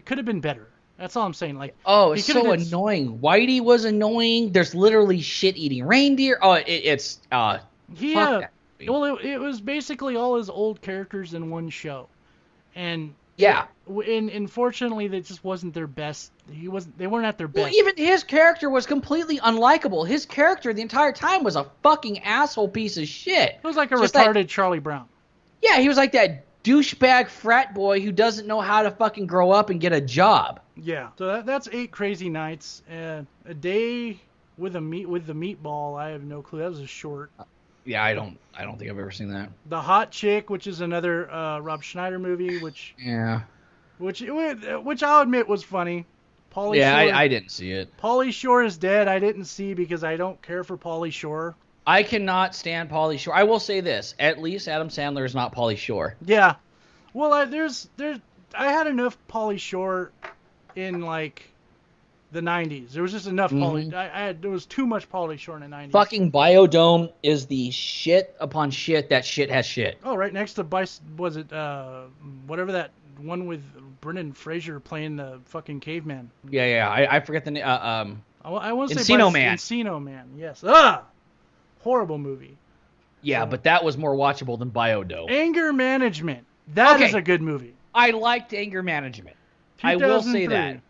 could have been better. That's all I'm saying. Like, it's so annoying. Whitey was annoying. There's literally shit-eating reindeer. Oh, it's fuck that movie. Well, it was basically all his old characters in one show, and. Yeah. And unfortunately, that just wasn't their best. They weren't at their best. Well, even his character was completely unlikable. His character the entire time was a fucking asshole piece of shit. It was like a retarded Charlie Brown. Yeah, he was like that douchebag frat boy who doesn't know how to fucking grow up and get a job. Yeah. So that's 8 Crazy Nights. And A Day with the Meatball. I have no clue. That was a short. Yeah, I don't think I've ever seen that. The Hot Chick, which is another Rob Schneider movie, which I'll admit was funny. Pauly Shore, I didn't see it. Pauly Shore is Dead. I didn't see because I don't care for Pauly Shore. I cannot stand Pauly Shore. I will say this: at least Adam Sandler is not Pauly Shore. Yeah. Well, I had enough Pauly Shore in like the 90s. There was just enough there was too much Pauly Shore in the 90s. Fucking Biodome is the shit upon shit that shit has shit. Oh, right next to was it whatever that one with Brendan Fraser playing the fucking caveman. Yeah. I forget the name. I want to say Encino Man. Encino Man. Yes. Horrible movie. Yeah, but that was more watchable than Biodome. Anger Management. That is a good movie. I liked Anger Management. I will say that.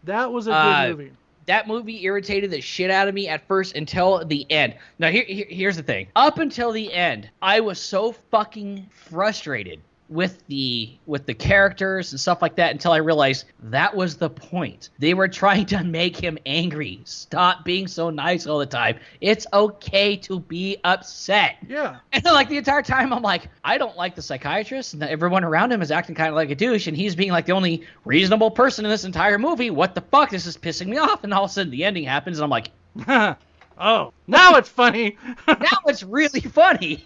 That was a good movie. That movie irritated the shit out of me at first until the end. Now, here's the thing. Up until the end, I was so fucking frustrated with the characters and stuff like that until I realized that was the point. They were trying to make him angry. Stop being so nice all the time. It's okay to be upset. Yeah. And then, like, the entire time I'm like, I don't like the psychiatrist, and everyone around him is acting kind of like a douche, and he's being like the only reasonable person in this entire movie. What the fuck? This is pissing me off. And all of a sudden the ending happens, and I'm like, oh, now it's funny. Now it's really funny.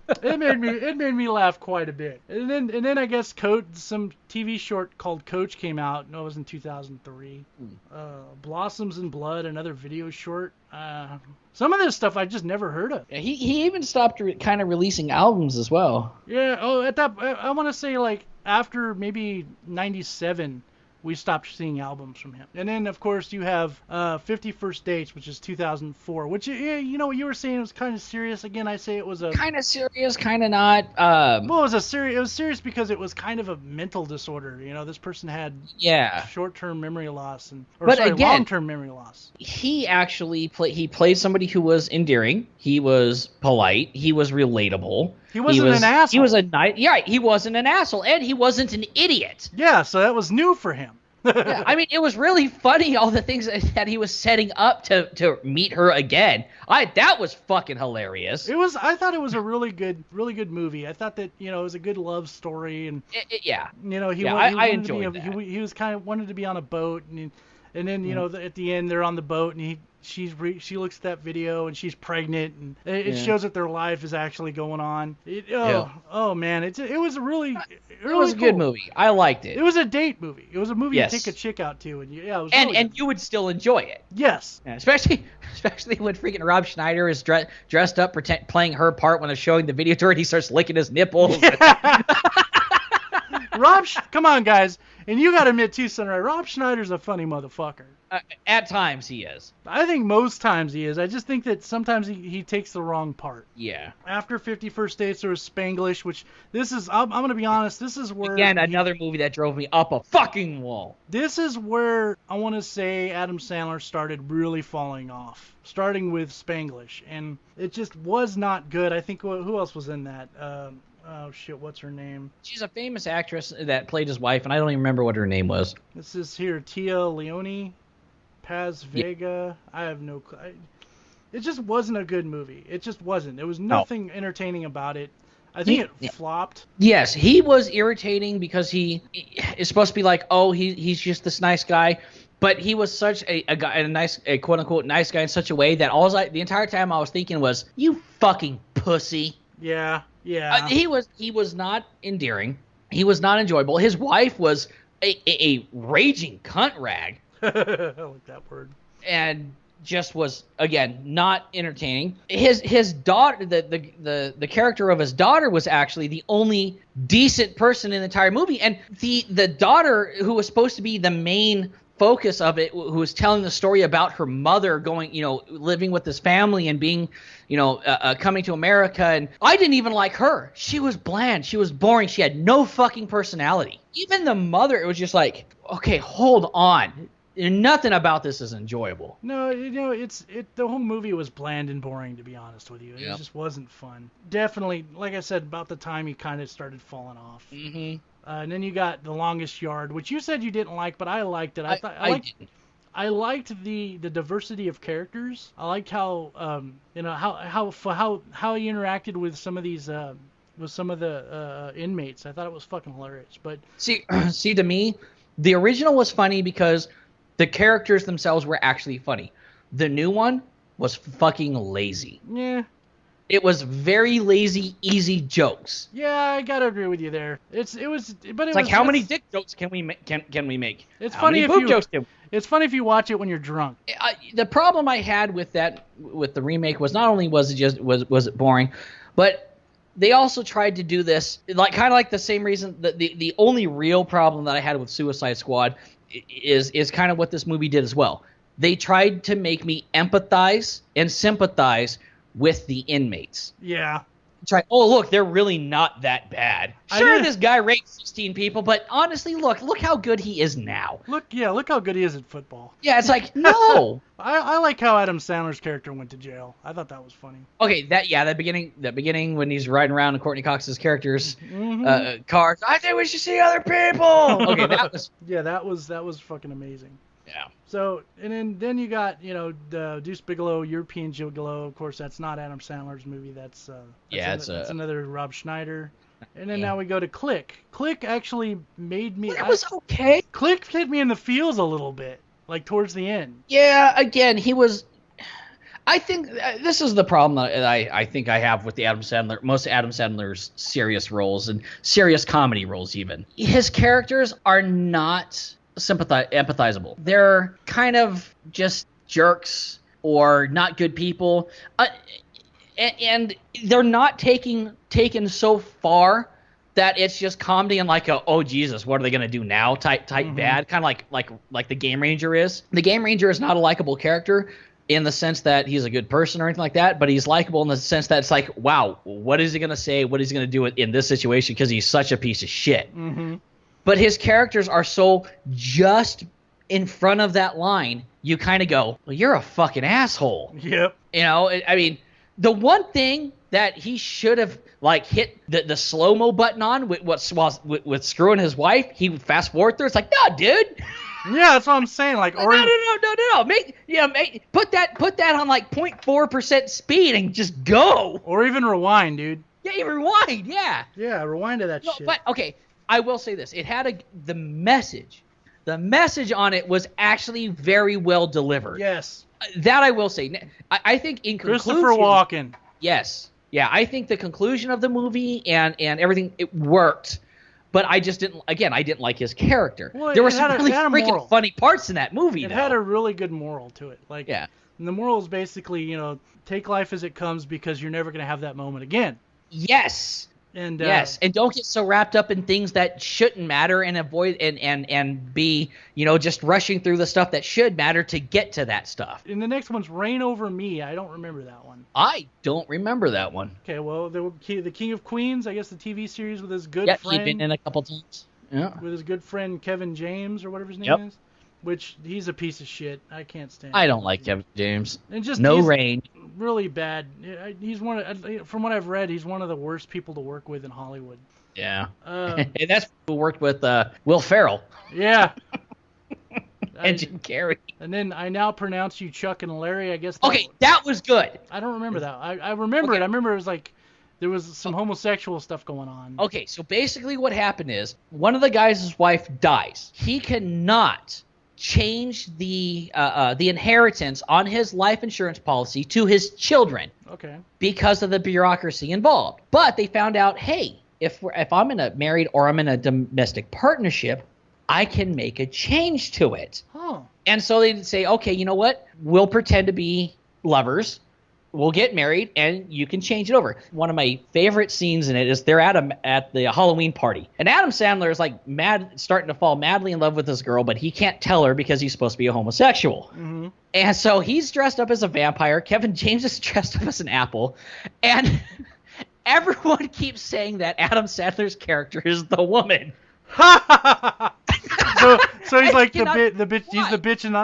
It made me laugh quite a bit. And then I guess some TV short called Coach came out. No, it was in 2003. Blossoms in Blood, another video short. Some of this stuff I just never heard of. Yeah, he even stopped kind of releasing albums as well. Yeah. Oh, at that I want to say like after maybe 97. We stopped seeing albums from him. And then, of course, you have 50 First Dates, which is 2004, which, you know what you were saying was kind of serious. Again, I say it was a... Kind of serious, kind of not. Well, it was serious because it was kind of a mental disorder. You know, this person had short-term memory loss. Long-term memory loss. He actually played somebody who was endearing. He was polite. He was relatable. He wasn't an asshole. He was he wasn't an asshole, and he wasn't an idiot. Yeah, so that was new for him. Yeah, I mean, it was really funny, all the things that he was setting up to meet her again. That was fucking hilarious. I thought it was a really good movie. I thought that, you know, it was a good love story, and yeah. You know, I enjoyed that. He was kind of wanted to be on a boat, and And then at the end they're on the boat and she looks at that video and she's pregnant and it shows that their life is actually going on. Oh man, it was really it was a good movie. I liked it. It was a date movie. It was a movie to take a chick out to, and it was. And you would still enjoy it. Yes. Yeah, especially when freaking Rob Schneider is dressed up, playing her part when they're showing the video to her, and he starts licking his nipples. Yeah. Come on, guys. And you got to admit, too, Sunray, Rob Schneider's a funny motherfucker. At times, he is. I think most times he is. I just think that sometimes he takes the wrong part. Yeah. After 51st Dates, there was Spanglish, which I'm going to be honest, this is where... Again, another movie that drove me up a fucking wall. This is where I want to say Adam Sandler started really falling off, starting with Spanglish. And it just was not good. I think, who else was in that? Oh, shit, what's her name? She's a famous actress that played his wife, and I don't even remember what her name was. This is here, Tia Leone, Paz Vega. I have no clue. It just wasn't a good movie. It just wasn't. There was nothing entertaining about it. I think it flopped. Yes, he was irritating because he is supposed to be like, oh, he's just this nice guy. But he was such a quote-unquote nice guy in such a way that the entire time I was thinking was, you fucking pussy. Yeah. He was not endearing. He was not enjoyable. His wife was a raging cunt rag. I like that word. And just was, again, not entertaining. His daughter, the character of his daughter was actually the only decent person in the entire movie. And the daughter, who was supposed to be the main focus of it, who was telling the story about her mother going, living with this family and being, coming to America. And I didn't even like her. She was bland. She was boring. She had no fucking personality. Even the mother, it was just like, okay, hold on. Nothing about this is enjoyable. No, the whole movie was bland and boring, to be honest with you. It just wasn't fun. Definitely, like I said, about the time he kind of started falling off. Mm-hmm. And then you got The Longest Yard, which you said you didn't like, but I liked it. I liked the diversity of characters. I liked how how he interacted with some of these inmates. I thought it was fucking hilarious. But see, to me, the original was funny because the characters themselves were actually funny. The new one was fucking lazy. Yeah. It was very lazy, easy jokes. Yeah, I gotta agree with you there. It's like how many dick jokes can we make? It's how funny many boob jokes can we? It's funny if you watch it when you're drunk. The problem I had with the remake was not only was it boring, but they also tried to do this kind of like the same reason that the only real problem that I had with Suicide Squad is kind of what this movie did as well. They tried to make me empathize and sympathize with the inmates. Yeah. Oh, look, they're really not that bad. Sure, this guy raped 16 people, but honestly, look how good he is now. Look how good he is at football. Yeah, it's like, no. I like how Adam Sandler's character went to jail. I thought that was funny. Okay, that beginning when he's riding around in Courtney Cox's character's car. I think we should see other people. Okay, that was. Yeah, that was fucking amazing. Yeah. So, and then you got, the Deuce Bigalow, European Gigolo. Of course, that's not Adam Sandler's movie. That's another Rob Schneider. And then now we go to Click. Click actually made me... It was okay. Click hit me in the feels a little bit, like towards the end. Yeah, again, he was... I think this is the problem that I think I have with most of Adam Sandler's serious roles and serious comedy roles even. His characters are not... empathizable. They're kind of just jerks or not good people, and they're not taken so far that it's just comedy and like oh Jesus, what are they gonna do now type bad, kind of like the Game Ranger is. The Game Ranger is not a likable character in the sense that he's a good person or anything like that, but he's likable in the sense that it's like, wow, what is he gonna say? What is he gonna do in this situation? Because he's such a piece of shit. Mm-hmm. But his characters are so just in front of that line, you kind of go, well, you're a fucking asshole. Yep. I mean, the one thing that he should have hit the slow-mo button on with screwing his wife, he would fast forward through. It's like, no, dude. Yeah, that's what I'm saying. No. Put that on 0.4% speed and just go. Or even rewind, dude. Yeah, you rewind. Yeah. Yeah, rewind to that shit. But okay. I will say this. It had the message The message on it was actually very well delivered. Yes. That I will say. I think in conclusion, Christopher Walken. Yes. Yeah, I think the conclusion of the movie and everything, it worked. But I just didn't, again, I didn't like his character. Well, there were some really freaking freaking funny parts in that movie, It though. had a really good moral to it. Like, yeah. And the moral is basically, take life as it comes because you're never going to have that moment again. Yes. And yes, and don't get so wrapped up in things that shouldn't matter and avoid and be, just rushing through the stuff that should matter to get to that stuff. And the next one's Reign Over Me. I don't remember that one. I don't remember that one. Okay, well, the King of Queens, I guess the TV series with his good friend. Yeah, he'd been in a couple times. Yeah. With his good friend Kevin James or whatever his name is. Which, he's a piece of shit. I can't stand him. I don't like Kevin James. And just no rain. Really bad. He's from what I've read, he's one of the worst people to work with in Hollywood. Yeah. And that's who worked with Will Ferrell. Yeah. And Jim Carrey. And then I now pronounce you Chuck and Larry. I guess. That was good. I don't remember that. I remember it. I remember it was like there was some homosexual stuff going on. Okay, so basically what happened is one of the guys' wife dies. He cannot change the inheritance on his life insurance policy to his children. Okay. Because of the bureaucracy involved. But they found out, hey, if I'm in a married or I'm in a domestic partnership, I can make a change to it. Huh. And so they say, okay, you know what? We'll pretend to be lovers. We'll get married, and you can change it over. One of my favorite scenes in it is they're at the Halloween party. And Adam Sandler is like starting to fall madly in love with this girl, but he can't tell her because he's supposed to be a homosexual. Mm-hmm. And so he's dressed up as a vampire. Kevin James is dressed up as an apple. And everyone keeps saying that Adam Sandler's character is the woman. so he's like the bitch. He's the bitch and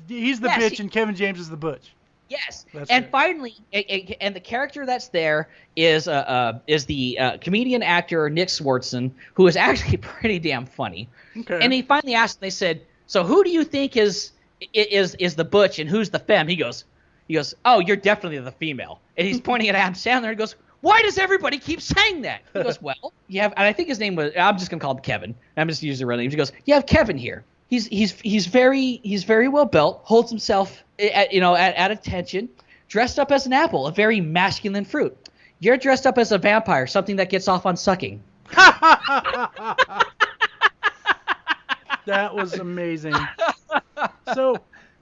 he's the bitch, and Kevin James is the butch. Yes, that's and right. Finally, and the character that's there is the comedian actor Nick Swartzen, who is actually pretty damn funny. Okay. And he finally asked, they said, "So who do you think is the butch and who's the femme?" He goes, "Oh, you're definitely the female." And he's pointing at Adam Sandler and he goes, "Why does everybody keep saying that?" He goes, "Well, you have," and I think his name was, I'm just gonna call him Kevin. I'm just using the real name. He goes, "You have Kevin here. He's very well built, holds himself at attention, dressed up as an apple, a very masculine fruit. You're dressed up as a vampire, something that gets off on sucking." That was amazing. So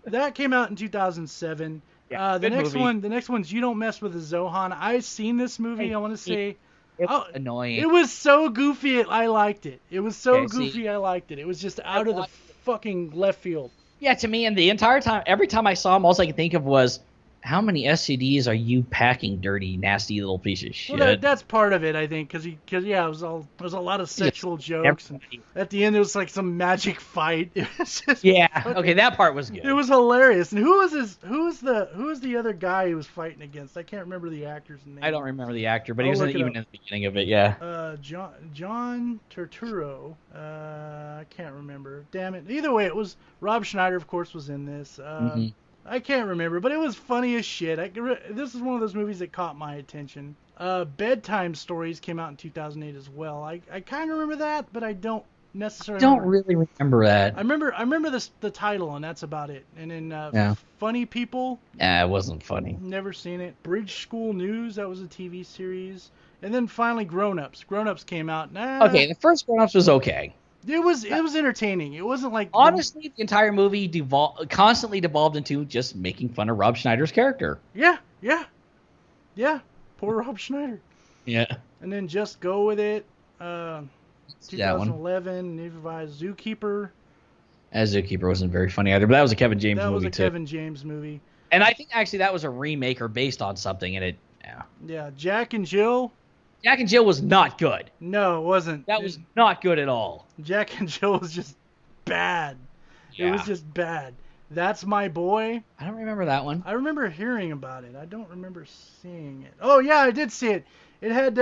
that came out in 2007. Yeah, the next movie. the next one's You Don't Mess with the Zohan. I've seen this movie. I want to say It was annoying. It was so goofy. I liked it. It was so Okay, goofy. I liked it. It was just out of the fucking left field. Yeah, to me, and the entire time, every time I saw him, all I could think of was, how many STDs are you packing, dirty, nasty little piece of shit? Well, that's part of it, I think, because it was a lot of sexual jokes. And at the end, it was like some magic fight. It was just okay, that part was good. It was hilarious. And who was the other guy he was fighting against? I can't remember the actor's name. I don't remember the actor, but he was look it even up. in the beginning of it. Yeah. John Turturro. I can't remember. Damn it. Either way, it was Rob Schneider, of course, was in this. I can't remember, but it was funny as shit. This is one of those movies that caught my attention. Bedtime Stories came out in 2008 as well. I kind of remember that, but I don't necessarily. Really remember that. I remember the title, and that's about it. And then Funny People. It wasn't funny. Never seen it. Bridge School News. That was a TV series. And then finally Grown Ups. Grown Ups came out. Okay, the first Grown Ups was okay. It was entertaining. It wasn't like honestly the entire movie constantly devolved into just making fun of Rob Schneider's character. Yeah. Poor Rob Schneider. Yeah. And then Just Go With It. 2011. Improvised Zookeeper. Zookeeper wasn't very funny either, but that was a Kevin James movie too. That was a Kevin James movie. And I think actually that was a remake or based on something, and it. Yeah, Jack and Jill. Jack and Jill was not good. No, it wasn't. That was not good at all. Jack and Jill was just bad. Yeah. It was just bad. That's My Boy. I don't remember that one. I remember hearing about it. I don't remember seeing it. Oh yeah, I did see it. It had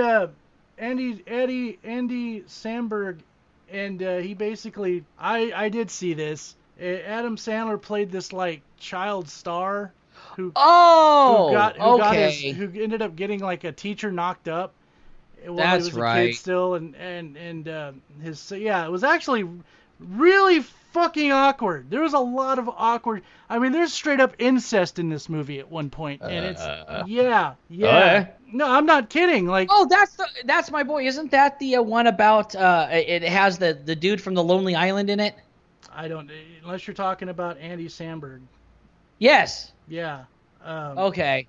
Andy Samberg, and he basically I did see this. Adam Sandler played this like child star who ended up getting like a teacher knocked up. While That's he was a right. kid still, and it was actually really fucking awkward. There was a lot of awkward. I mean, there's straight up incest in this movie at one point, and it's yeah. No, I'm not kidding. Like, oh, that's my boy. Isn't that the one about? It has the dude from the Lonely Island in it. I don't, unless you're talking about Andy Samberg. Yes. Yeah. Okay.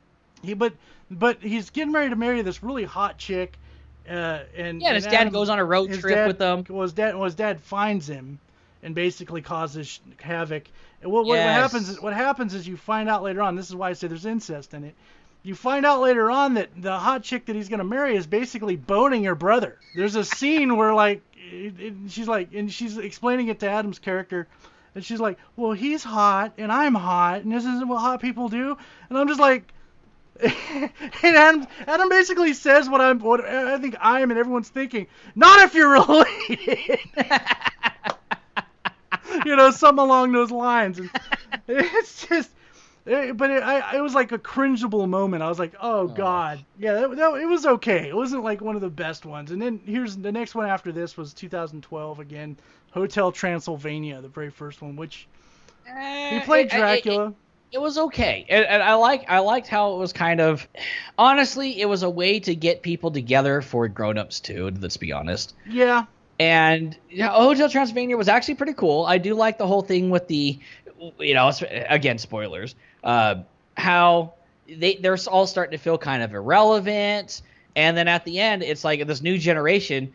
But he's getting ready to marry this really hot chick, and his dad goes on a road trip with them. Well, his dad finds him, and basically causes havoc. And what happens is you find out later on. This is why I say there's incest in it. You find out later on that the hot chick that he's gonna marry is basically boning her brother. There's a scene where like she's explaining it to Adam's character. And she's like, well, he's hot, and I'm hot, and this isn't what hot people do. And I'm just like, and Adam basically says what I think I am and everyone's thinking. Not if you're related. Something along those lines. And it's just, it was like a cringeable moment. I was like, oh God. Yeah, it was okay. It wasn't like one of the best ones. And then here's the next one after this was 2012 again. Hotel Transylvania, the very first one, which he played Dracula. It was okay, and I liked how it was kind of, honestly, it was a way to get people together for grown-ups too. Let's be honest. Yeah. And Hotel Transylvania was actually pretty cool. I do like the whole thing with the, again, spoilers. How they're all starting to feel kind of irrelevant, and then at the end, it's like this new generation,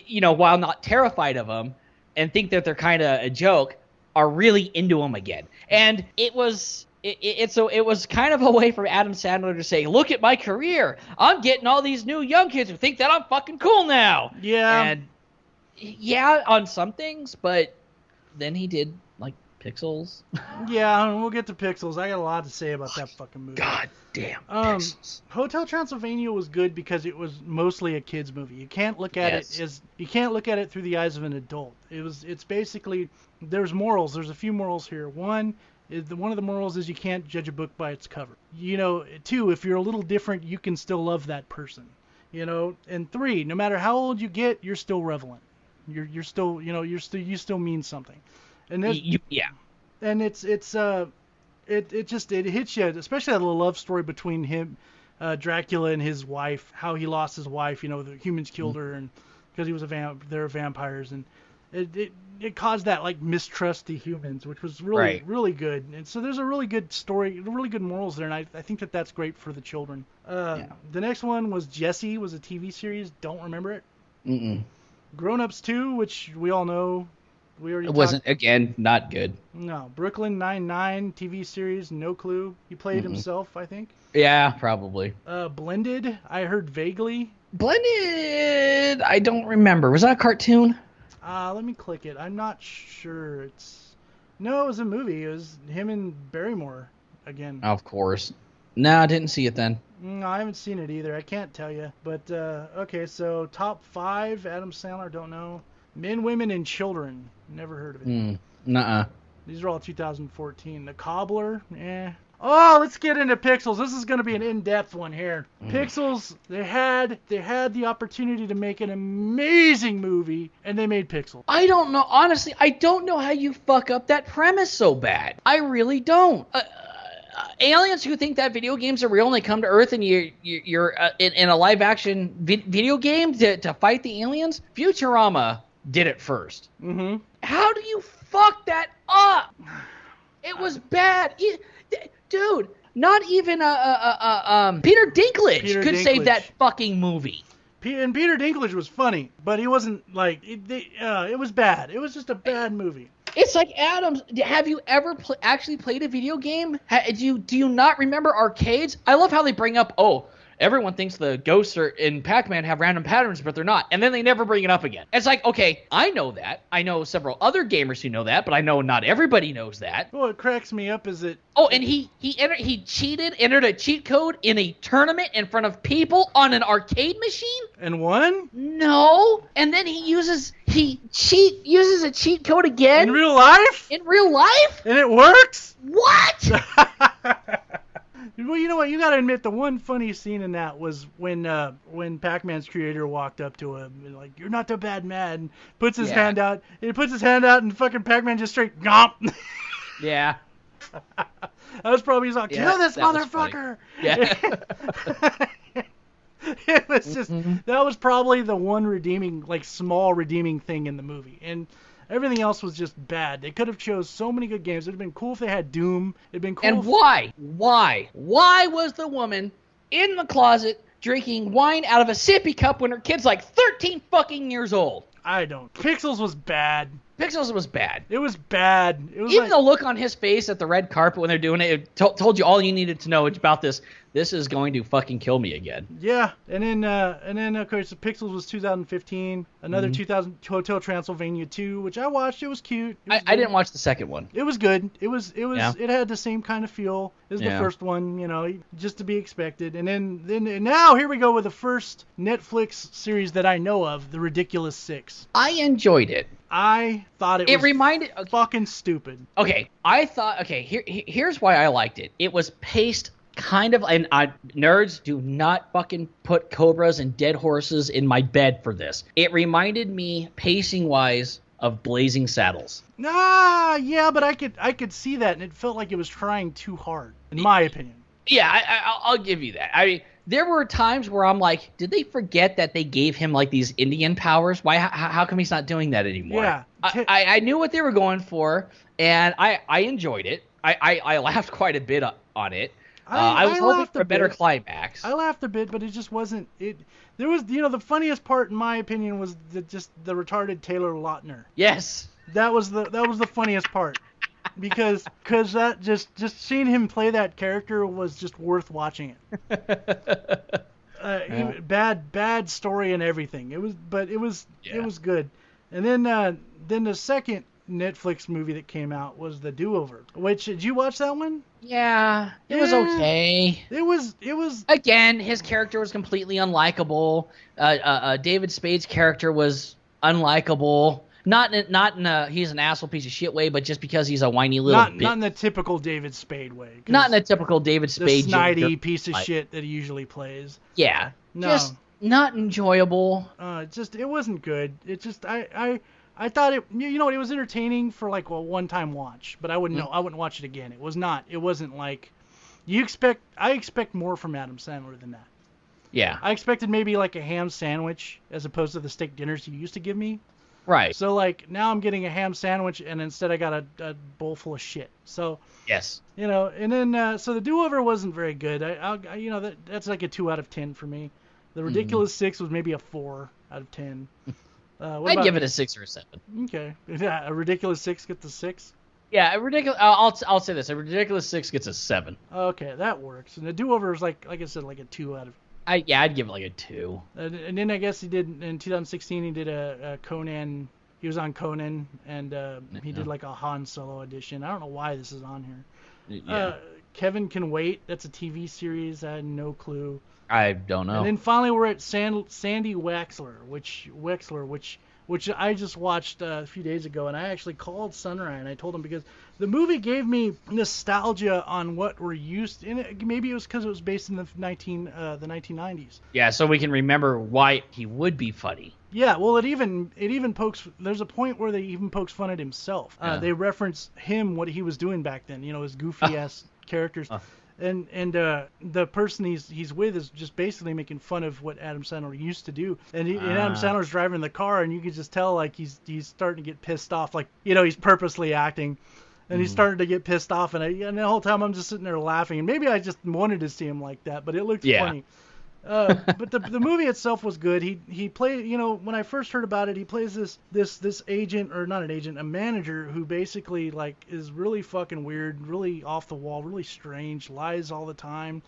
while not terrified of them and think that they're kind of a joke, are really into them again. And it was kind of a way for Adam Sandler to say, look at my career. I'm getting all these new young kids who think that I'm fucking cool now. Yeah. And yeah, on some things, but then he did like Pixels. Yeah, we'll get to Pixels. I got a lot to say about that fucking movie. God damn. Pixels. Hotel Transylvania was good because it was mostly a kids movie. You can't look at it through the eyes of an adult. It's basically, there's morals. There's a few morals here. One of the morals is you can't judge a book by its cover. Two, if you're a little different, you can still love that person. And three, no matter how old you get, you're still relevant. You're still, you still mean something. And and it hits you, especially that little love story between him, Dracula, and his wife. How he lost his wife. The humans killed her, and because he was they're vampires, and it caused that like mistrust to humans, which was really really good. And so there's a really good story, really good morals there, and I think that's great for the children. The next one was Jessie, was a TV series. Don't remember it. Mm-mm. Grown Ups 2, which we all know. It wasn't, again, not good. No. Brooklyn Nine-Nine TV series, no clue. He played himself, I think. Yeah, probably. Blended, I heard vaguely. Blended, I don't remember. Was that a cartoon? Let me click it. I'm not sure. No, it was a movie. It was him and Barrymore again. Of course. No, I didn't see it then. No, I haven't seen it either. I can't tell you. But, okay, so top 5, Adam Sandler, don't know. Men, Women, and Children. Never heard of it. Nuh-uh. These are all 2014. The Cobbler, Oh, let's get into Pixels. This is going to be an in-depth one here. Pixels, they had the opportunity to make an amazing movie, and they made Pixels. I don't know. Honestly, I don't know how you fuck up that premise so bad. I really don't. Aliens who think that video games are real and they come to Earth and you're in a live-action video game to fight the aliens? Futurama did it first. Mm-hmm. How do you fuck that up? It was bad. Dude, not even Peter Dinklage could save that fucking movie. And Peter Dinklage was funny, but he wasn't like it was bad. It was just a bad movie. It's like, Adams, have you ever actually played a video game? Do you not remember arcades? I love how they bring up, everyone thinks the ghosts in Pac-Man have random patterns, but they're not. And then they never bring it up again. It's like, okay, I know that. I know several other gamers who know that, but I know not everybody knows that. What cracks me up is that... Oh, and he entered a cheat code in a tournament in front of people on an arcade machine? And won? No. And then he uses a cheat code again. In real life? In real life? And it works? What? Well, you know what? You got to admit the one funny scene in that was when Pac-Man's creator walked up to him and like, "You're not the bad man." Puts his hand out. He puts his hand out and fucking Pac-Man just straight gomp. Yeah. That was probably like, kill this motherfucker. Yeah. It was just that was probably the one redeeming, like small redeeming thing in the movie, and everything else was just bad. They could have chose so many good games. It'd have been cool if they had Doom. It'd been cool. And why was the woman in the closet drinking wine out of a sippy cup when her kid's like 13 fucking years old? I don't. Pixels was bad. Pixels was bad. It was bad. It was even like, the look on his face at the red carpet when they're doing it, it told you all you needed to know about this. This is going to fucking kill me again. Yeah, and then of course Pixels was 2015. Another 2000 Hotel Transylvania 2, which I watched. It was cute. I didn't watch the second one. It was good. It was. Yeah. It had the same kind of feel as the first one. You know, just to be expected. And then now here we go with the first Netflix series that I know of, The Ridiculous Six. I enjoyed it. I thought it was reminded fucking stupid. Okay, here's why I liked it. It was paced kind of, and nerds do not fucking put cobras and dead horses in my bed for this. It reminded me pacing wise of Blazing Saddles. Yeah, but I could see that, and it felt like it was trying too hard, in my opinion. Yeah, I'll give you that. I mean, there were times where I'm like, did they forget that they gave him like these Indian powers? Why? How come he's not doing that anymore? Yeah. I knew what they were going for, and I enjoyed it. I laughed quite a bit on it. I was hoping for a better climax. I laughed a bit, but it just wasn't it. There was, the funniest part in my opinion was just the retarded Taylor Lautner. Yes. That was the funniest part. Because that just seeing him play that character was just worth watching it. Bad story and everything. It was good. And then the second Netflix movie that came out was The Do-Over. Which, did you watch that one? Yeah, it was okay. It was again, his character was completely unlikable. David Spade's character was unlikable. Not in a he's an asshole piece of shit way, but just because he's a whiny little bitch. Not in the typical David Spade way. Not in the typical David Spade. The snidey piece of shit that he usually plays. Yeah. No. Just not enjoyable. It wasn't good. It just I thought it it was entertaining for like a one-time watch, but I wouldn't watch it again. It wasn't like I expect more from Adam Sandler than that. Yeah. I expected maybe like a ham sandwich as opposed to the steak dinners you used to give me. Right. So like now I'm getting a ham sandwich and instead I got a bowl full of shit. So yes. And then so The Do-Over wasn't very good. That's like a 2 out of 10 for me. The Ridiculous Six was maybe a 4 out of 10. I'd give it a 6 or a 7. Okay. Yeah, a Ridiculous Six gets a 6. Yeah, a ridiculous. I'll say this: a Ridiculous Six gets a 7. Okay, that works. And The Do-Over is like I said, like a 2 out of. I'd give it like a 2. And then I guess he did in 2016. He did a Conan. He was on Conan, and he did like a Han Solo edition. I don't know why this is on here. Yeah. Kevin Can Wait. That's a TV series. I had no clue. I don't know. And then finally we're at Sandy Wexler, which I just watched a few days ago, and I actually called Sunray and I told him because the movie gave me nostalgia on what we're used to. Maybe it was because it was based in the 1990s. Yeah, so we can remember why he would be funny. Yeah, well, it even pokes. There's a point where they even pokes fun at himself. They reference him, what he was doing back then. His goofy ass characters. And the person he's with is just basically making fun of what Adam Sandler used to do. And Adam Sandler's driving the car, and you can just tell like he's starting to get pissed off. Like he's purposely acting, and he's starting to get pissed off. And the whole time I'm just sitting there laughing. And maybe I just wanted to see him like that, but it looked funny. But the movie itself was good. He played, when I first heard about it, he plays this agent, or not an agent, a manager who basically like is really fucking weird, really off the wall, really strange, lies all the time,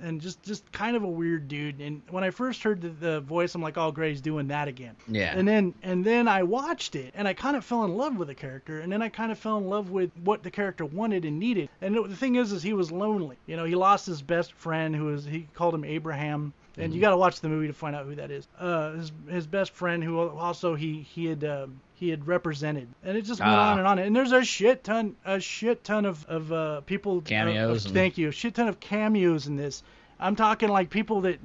and just kind of a weird dude. And when I first heard the voice, I'm like, oh great, he's doing that again. Yeah. And then I watched it, and I kind of fell in love with the character, and then I kind of fell in love with what the character wanted and needed. And the thing is he was lonely. He lost his best friend, he called him Abraham. And you got to watch the movie to find out who that is. His best friend, who also he had he had represented, and it just went on and on. And there's a shit ton of people cameos. Thank you, a shit ton of cameos in this. I'm talking like people that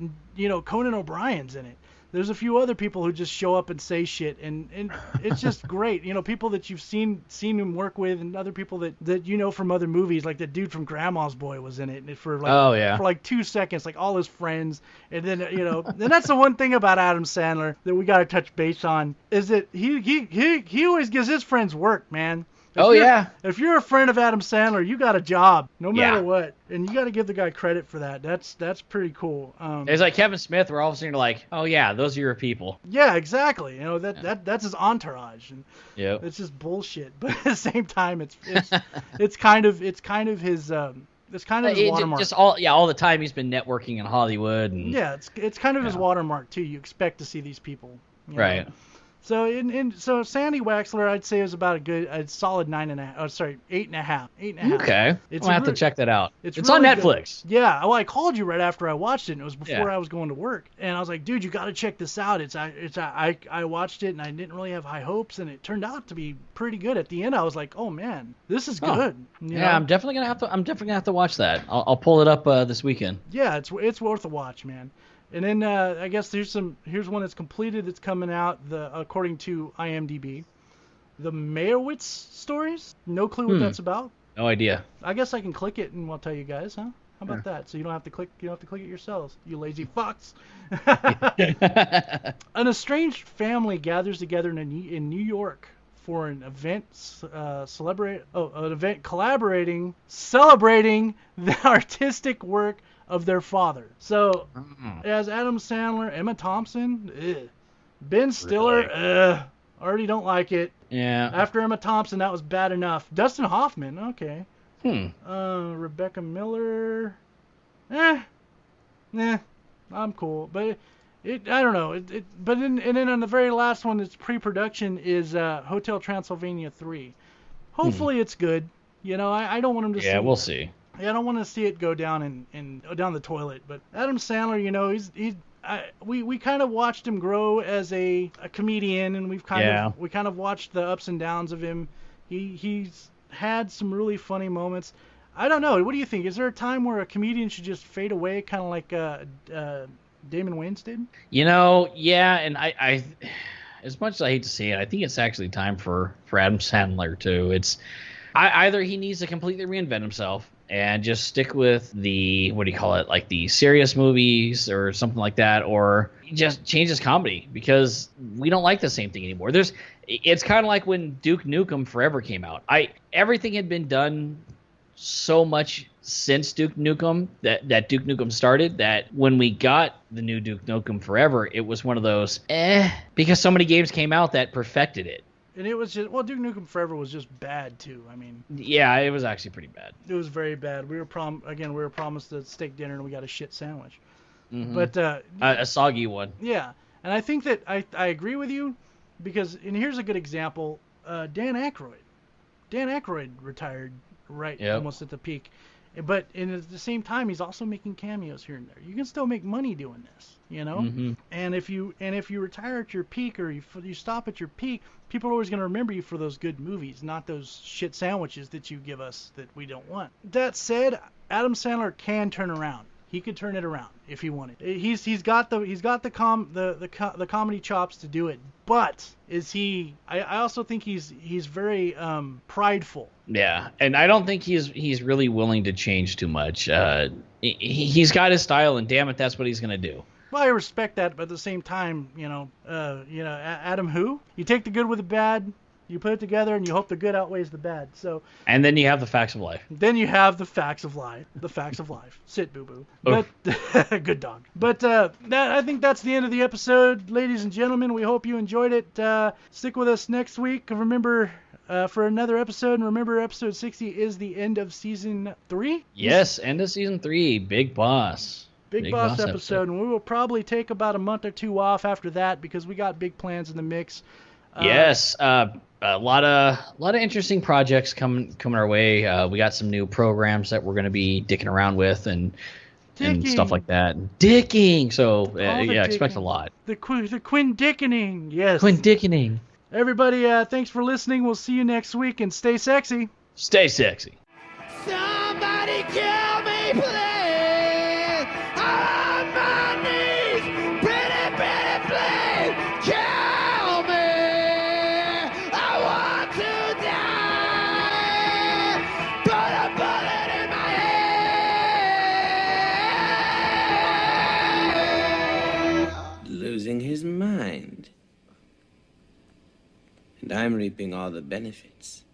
Conan O'Brien's in it. There's a few other people who just show up and say shit, and it's just great. People that you've seen him work with, and other people that from other movies, like the dude from Grandma's Boy was in it for like 2 seconds, like all his friends. And then and that's the one thing about Adam Sandler that we got to touch base on, is that he always gives his friends work, man. If you're a friend of Adam Sandler, you got a job, no matter what, and you got to give the guy credit for that. That's pretty cool. It's like Kevin Smith, where all of a sudden you're like, oh yeah, those are your people. Yeah, exactly. That's his entourage, and it's just bullshit. But at the same time, it's kind of his watermark. Just all the time he's been networking in Hollywood, and it's kind of his watermark too. You expect to see these people, right? So so Sandy Waxler, I'd say, is about a solid 9.5. Oh, sorry, 8.5. 8.5. Okay, I'll have to check that out. It's really on Netflix. Good. Yeah. Well, I called you right after I watched it, and it was before I was going to work. And I was like, dude, you got to check this out. I watched it, and I didn't really have high hopes, and it turned out to be pretty good. At the end, I was like, oh man, this is good. I'm definitely gonna have to watch that. I'll pull it up this weekend. Yeah, it's worth a watch, man. And then I guess here's one that's completed. That's coming out according to IMDb, the Meyerowitz stories. No clue what that's about. No idea. I guess I can click it and I'll tell you guys, huh? How about that? So you don't have to click. You don't have to click it yourselves. You lazy fucks. An estranged family gathers together in New York for an event celebrating the artistic work of their father. So, as Adam Sandler, Emma Thompson, Ben Stiller, already don't like it. Yeah. After Emma Thompson, that was bad enough. Dustin Hoffman, okay. Rebecca Miller, I'm cool. But I don't know. But then on the very last one, it's pre-production, is Hotel Transylvania 3. Hopefully it's good. I don't want him to. Yeah, we'll see. Yeah, I don't want to see it go down down the toilet. But Adam Sandler, we kind of watched him grow as a comedian, and we kind of watched the ups and downs of him. He's had some really funny moments. I don't know. What do you think? Is there a time where a comedian should just fade away, kind of like Damon Wayans did? Yeah, and I as much as I hate to say it, I think it's actually time for Adam Sandler too. Either he needs to completely reinvent himself and just stick with the, like the serious movies or something like that, or just change his comedy, because we don't like the same thing anymore. It's kind of like when Duke Nukem Forever came out. Everything had been done so much since Duke Nukem that Duke Nukem started, that when we got the new Duke Nukem Forever, it was one of those because so many games came out that perfected it. And it was just, Duke Nukem Forever was just bad too. I mean, yeah, it was actually pretty bad. It was very bad. We were promised a steak dinner and we got a shit sandwich. Mm-hmm. But a soggy one. Yeah, and I think that I agree with you, because, and here's a good example. Dan Aykroyd retired almost at the peak. But at the same time, he's also making cameos here and there. You can still make money doing this, Mm-hmm. And if you retire at your peak, or you stop at your peak, people are always going to remember you for those good movies, not those shit sandwiches that you give us that we don't want. That said, Adam Sandler can turn around. He could turn it around if he wanted. He's got the comedy chops to do it. But is he? I also think he's very prideful. Yeah, and I don't think he's really willing to change too much. He's got his style, and damn it, that's what he's gonna do. Well, I respect that, but at the same time, Adam, who? You take the good with the bad, you put it together, and you hope the good outweighs the bad. So. And then you have the facts of life. Then you have the facts of life. The facts of life. Sit, boo-boo. But good dog. But I think that's the end of the episode, ladies and gentlemen. We hope you enjoyed it. Stick with us next week. Remember. For another episode, and remember, episode 60 is the end of season 3. Yes, end of season 3. Big Boss. Big Boss episode, and we will probably take about a month or two off after that, because we got big plans in the mix. Yes, a lot of interesting projects coming our way. We got some new programs that we're going to be dicking around with and stuff like that. Dicking. So expect a lot. The Quinn Dickening. Yes. Quinn Dickening. Everybody, thanks for listening. We'll see you next week, and stay sexy. Stay sexy. Somebody kill me, please. I'm on my knees. Pretty, pretty, please. Kill me. I want to die. Put a bullet in my head. Losing his mind. And I'm reaping all the benefits.